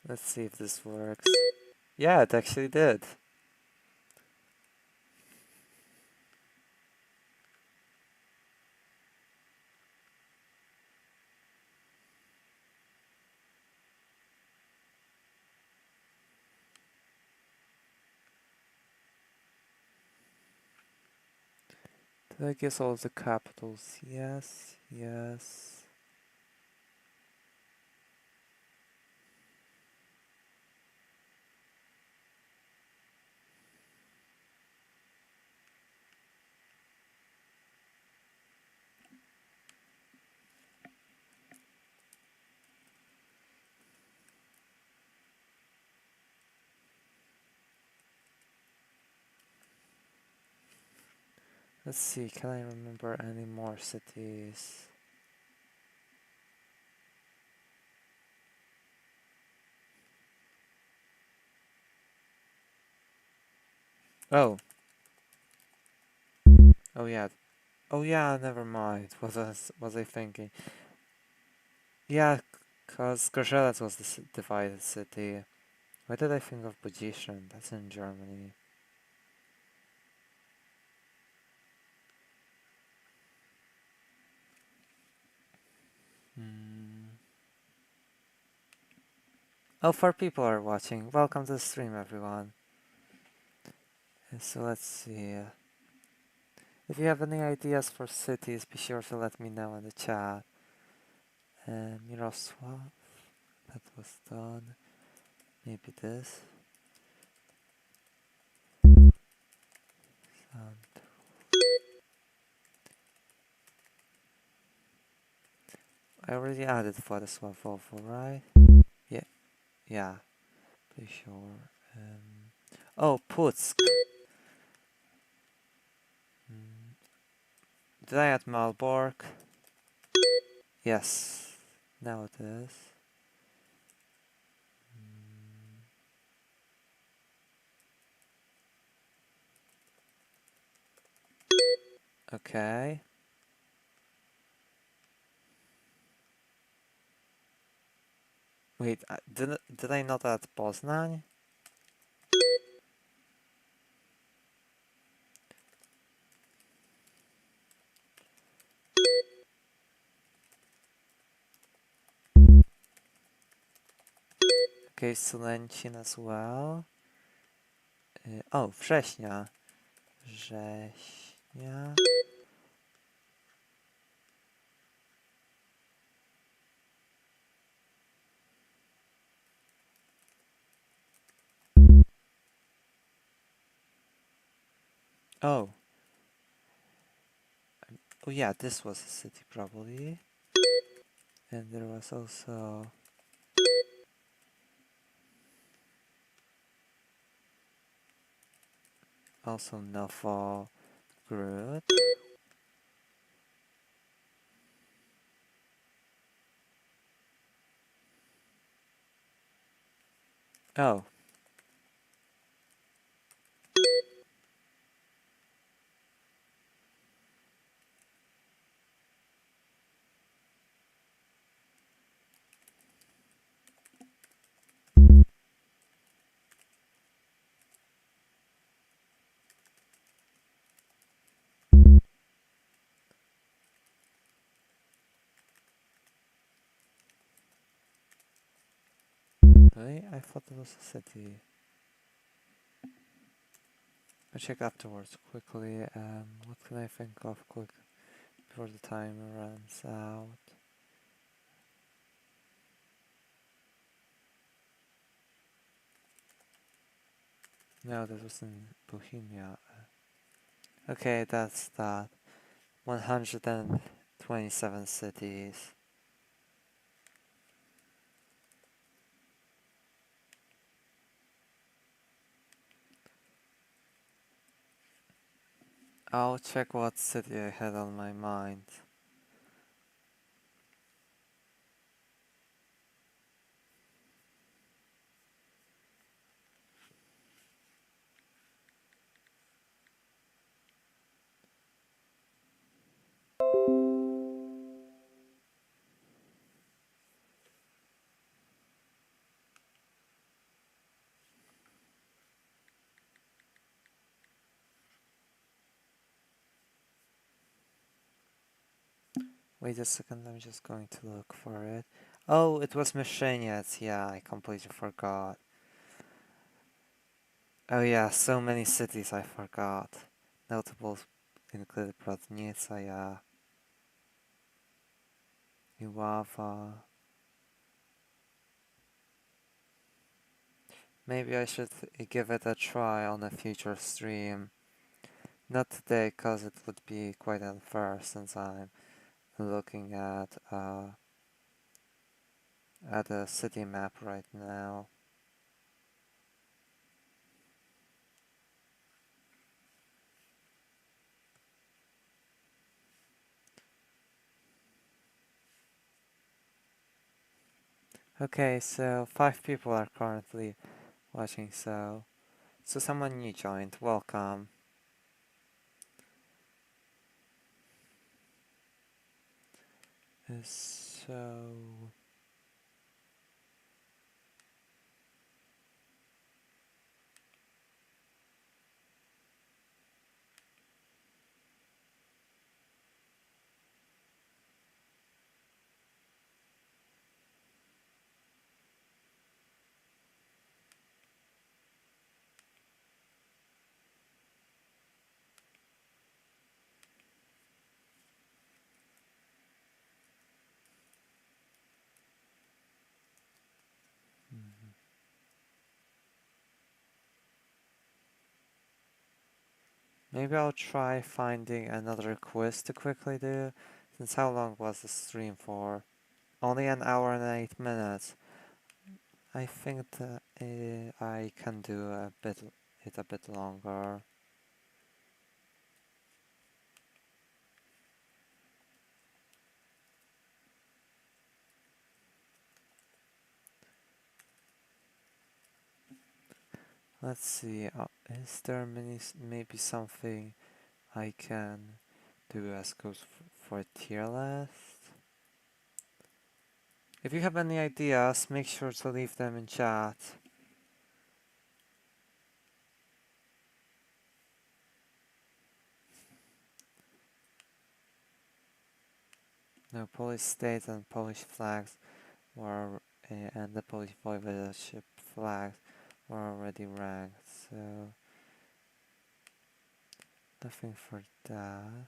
Let's see if this works. Yeah, it actually did. Did I guess all the capitals? Yes, yes. Let's see, can I remember any more cities? Oh. Oh yeah. Oh yeah, never mind. What was I thinking? Yeah, cause Crusader was the divided city. Why did I think of Budzischen? That's in Germany. Oh, 4 people are watching. Welcome to the stream, everyone. So let's see. If you have any ideas for cities, be sure to let me know in the chat. Mirosław, that was done. Maybe this. I already added Władysław Volvo, right? Yeah. Be sure. Oh, Putsk. Did I add Malbork? Yes. Now it is. Okay. Wait, did I not add Poznań? Okay, Sulęcin as well. Oh, Września. Września. Oh. Oh yeah, this was a city probably. And there was also Novgorod. Oh. Really? I thought it was a city. I'll check afterwards quickly. What can I think of quick before the timer runs out? No, that was in Bohemia. Okay, that's that. 127 cities. I'll check what city I had on my mind. Wait a second, I'm just going to look for it. Oh, it was Machinians. Yeah, I completely forgot. Oh yeah, so many cities I forgot. Notables include Brodnica, yeah, Iwawa. Maybe I should give it a try on a future stream. Not today, cause it would be quite unfair since I'm looking at a city map right now. Okay, so 5 people are currently watching, so someone new joined. Welcome. So maybe I'll try finding another quiz to quickly do. Since how long was the stream for? Only an hour and 8 minutes. I think that I can do it a bit longer. Let's see. Is there maybe something I can do as goes for tier list? If you have any ideas, make sure to leave them in chat. No, Polish state and Polish flags were and the Polish voivodeship flags were already ranked, so nothing for that.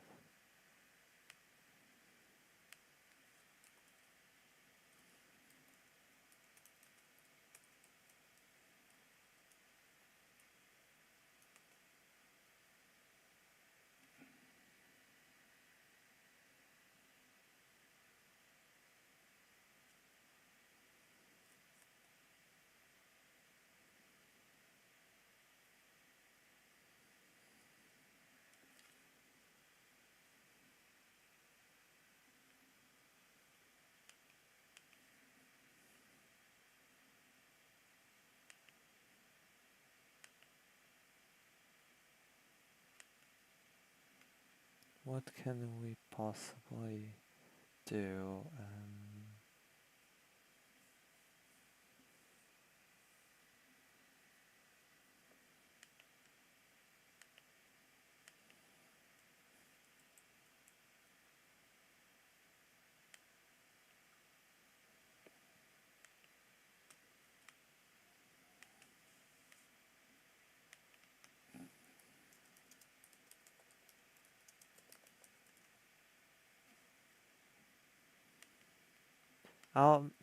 what can we possibly do?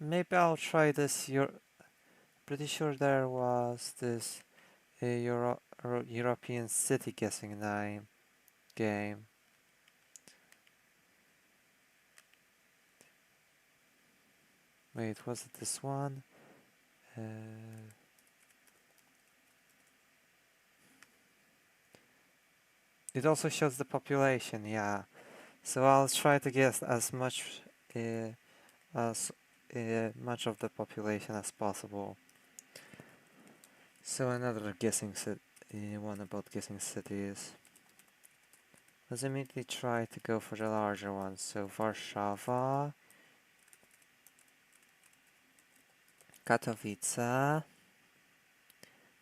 Maybe I'll try this. You're pretty sure there was this European city guessing name game. Wait, was it this one? It also shows the population, yeah. So I'll try to guess as much as much of the population as possible. So another guessing one about guessing cities. Let's immediately try to go for the larger ones. So Warszawa, Katowice.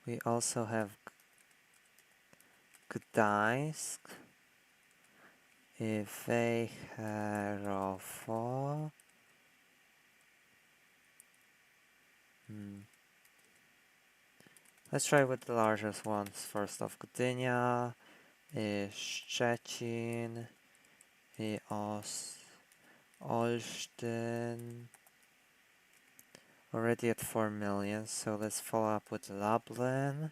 We also have Gdańsk, Wejherowo. Let's try with the largest ones first off. Gdynia, Szczecin, Olsztyn. Already at 4 million, so let's follow up with Lublin.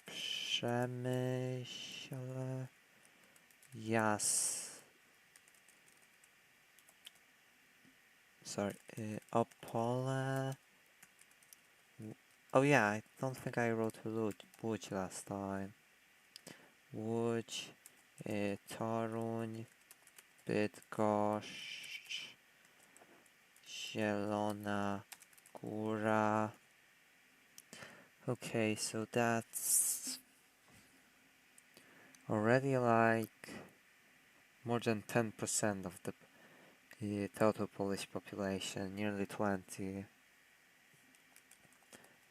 Przemyśl, Opole. Oh yeah, I don't think I wrote Łódź last time. Łódź, Toruń, Bydgoszcz, Zielona Góra. Okay, so that's already like more than 10% of the total Polish population, nearly 20.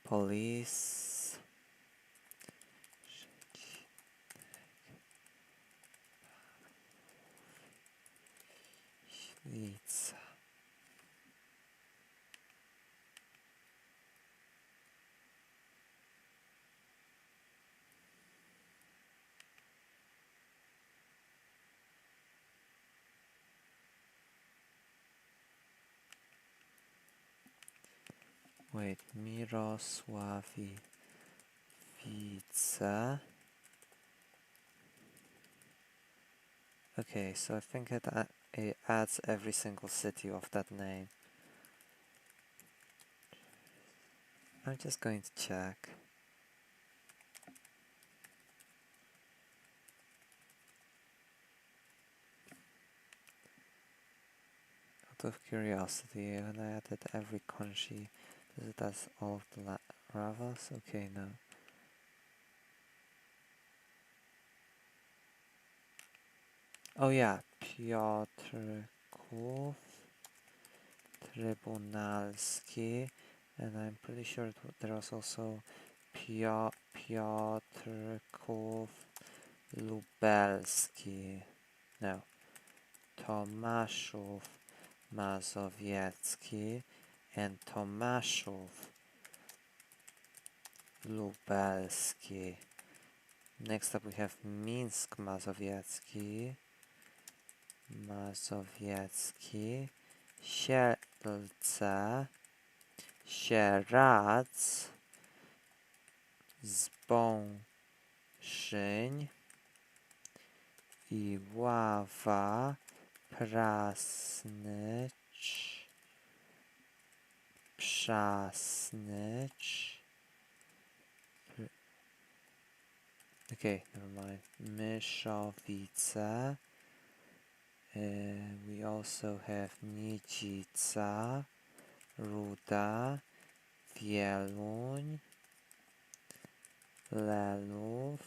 Police. Wait, Mirosławice. Okay, so I think it adds every single city of that name. I'm just going to check. Out of curiosity, when I added every country, does it add all of the Ravas? Okay, no. Oh yeah, Piotrków, Trybunalski, and I'm pretty sure there was also Piotrków Lubelski. No. Tomaszów Mazowiecki and Tomaszów Lubelski. Next up we have Minsk Mazowiecki, Siedlce, Sieradz, Zbąszyń, Iława, Prasnycz, okay, never mind. Myszowice. We also have Nidzica, Ruda, Wieluń, Lelów,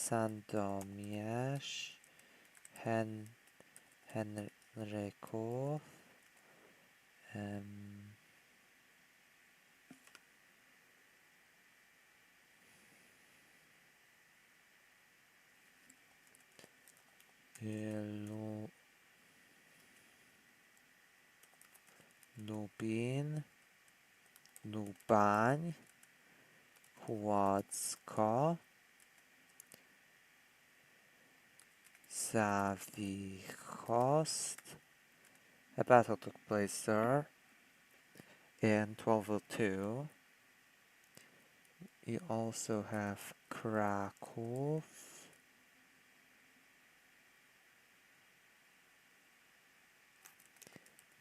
Sandomierz, Henryków, Lubin, Lubań, Kłodzko, Zawichost. A battle took place there in 1202. You also have Kraków,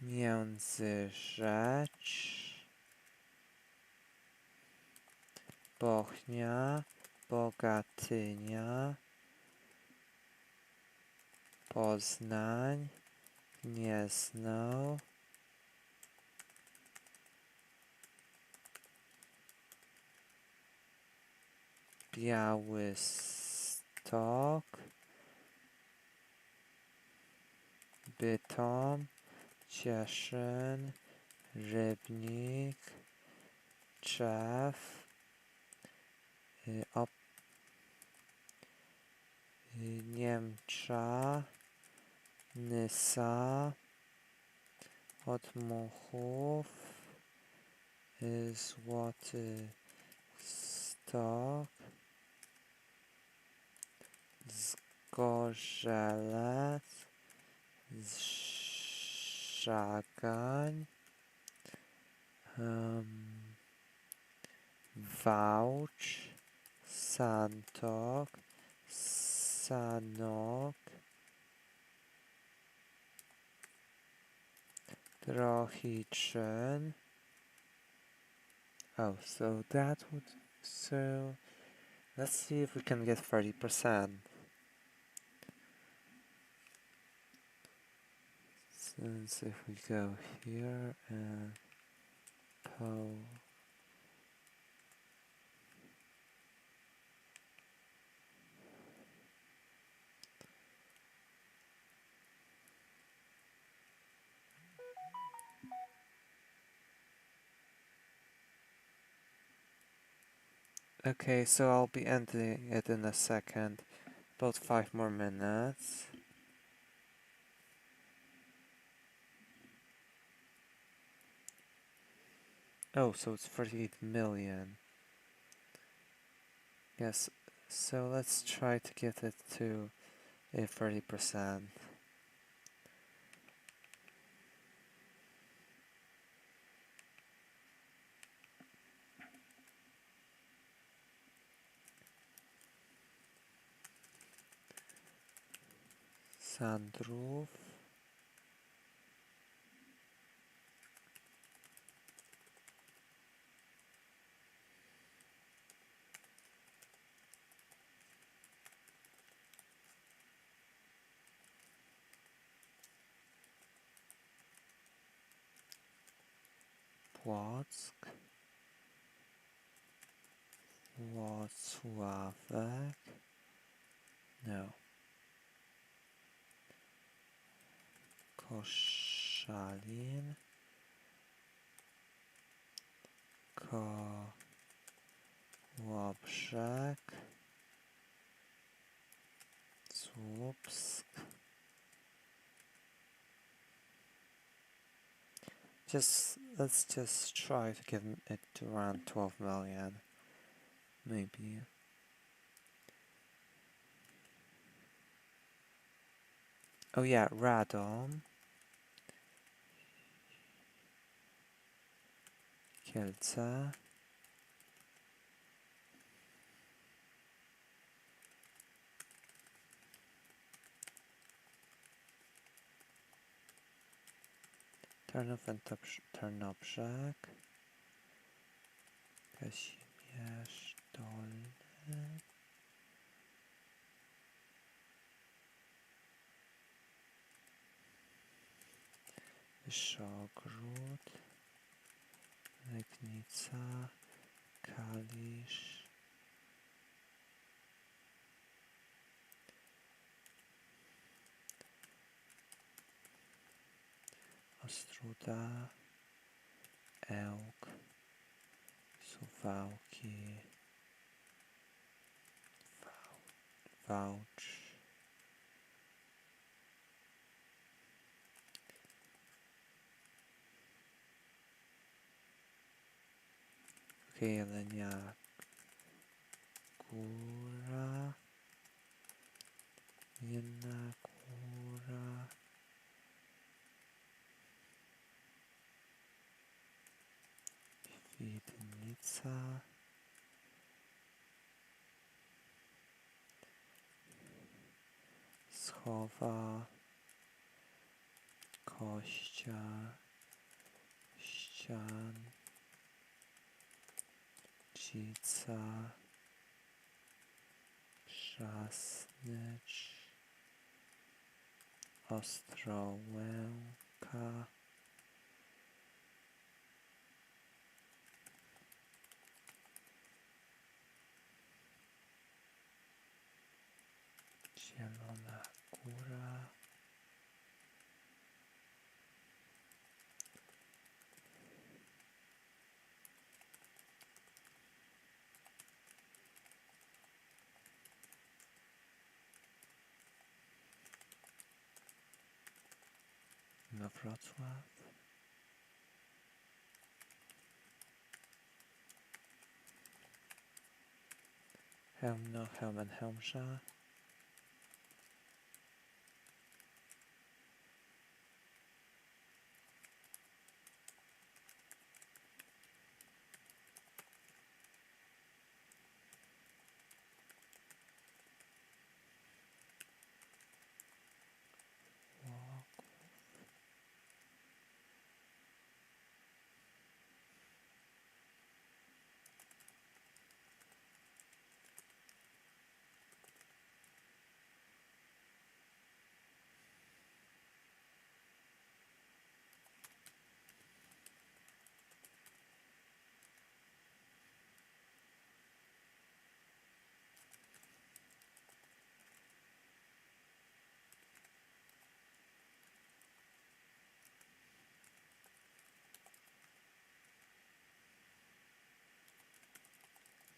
Międzyrzecz, Bochnia, Bogatynia, Poznań, Gniezno, Białystok, Bytom, Cieszyn, Rybnik, Czew, Niemcza, Nysa, Otmuchów, Złoty Stok, Zgorzelec, Żagań, Wałcz, Santok, Sanok, Drohiczyn. Oh, so that would... So, let's see if we can get 30%. Since if we go here and okay, so I'll be ending it in a second. About 5 more minutes. Oh, so it's 48 million. Yes, so let's try to get it to a 30%. Sandrów. Płock, Włocławek, no, Koszalin, Kołobrzeg, Słupsk. Let's just try to get it to around 12 million, maybe. Oh yeah, Radom, Kielce, Tarnów and Tarnobrzeg, Kazimierz Dolny, Wyszogród, Legnica, Kalisz, Ostruda, elk, suwałki, wałcz, jelenia góra, jedna góra, Świdnica, schowa, kościa, ścian, cica, trzasnycz, ostrołęka, zielona góra, na Wrocław, Chełmno, Chełmen, Chełmsza,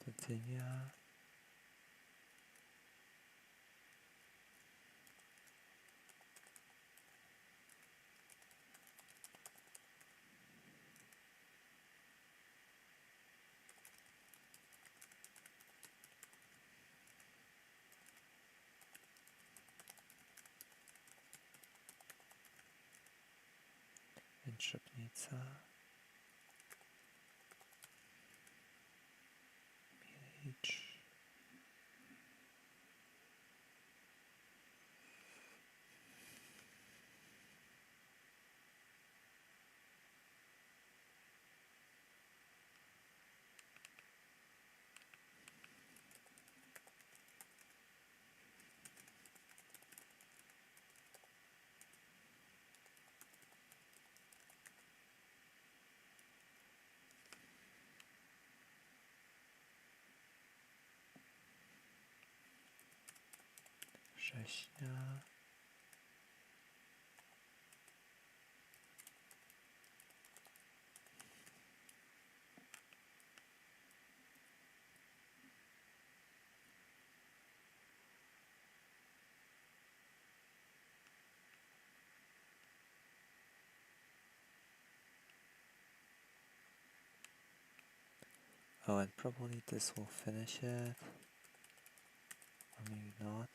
Cetynia, Jędrzebnica, Milicz, Września, oh, and probably this will finish it, or maybe not.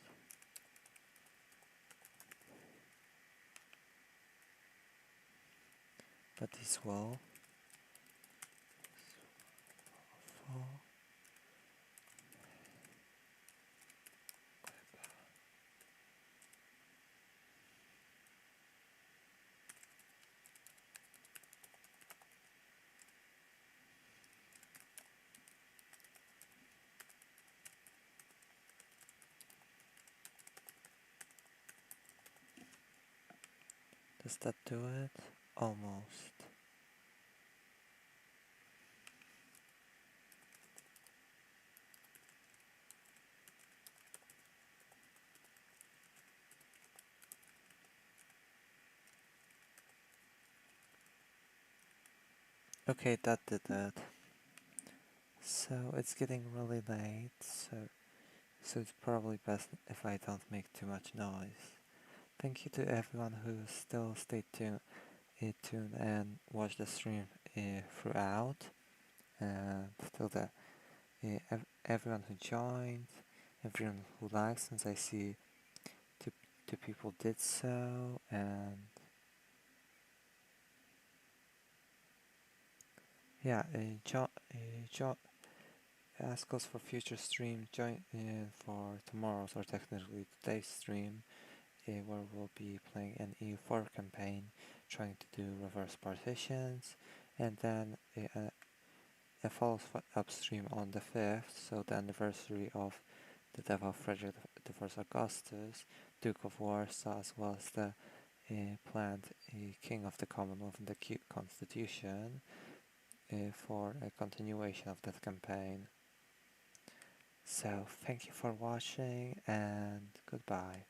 But this will fall. Does that do it? Almost. Okay, that did that. So it's getting really late, so it's probably best if I don't make too much noise. Thank you to everyone who still stayed tuned and watched the stream throughout, and to everyone who joined, everyone who liked, since I see two people did so, and yeah, ask us for future stream, join for tomorrow's or technically today's stream, where we'll be playing an EU4 campaign, trying to do reverse partitions, and then a follow-up stream on the 5th, so the anniversary of the death of Frederick I Augustus, Duke of Warsaw, as well as the planned King of the Commonwealth in the Constitution, for a continuation of that campaign. So thank you for watching and goodbye.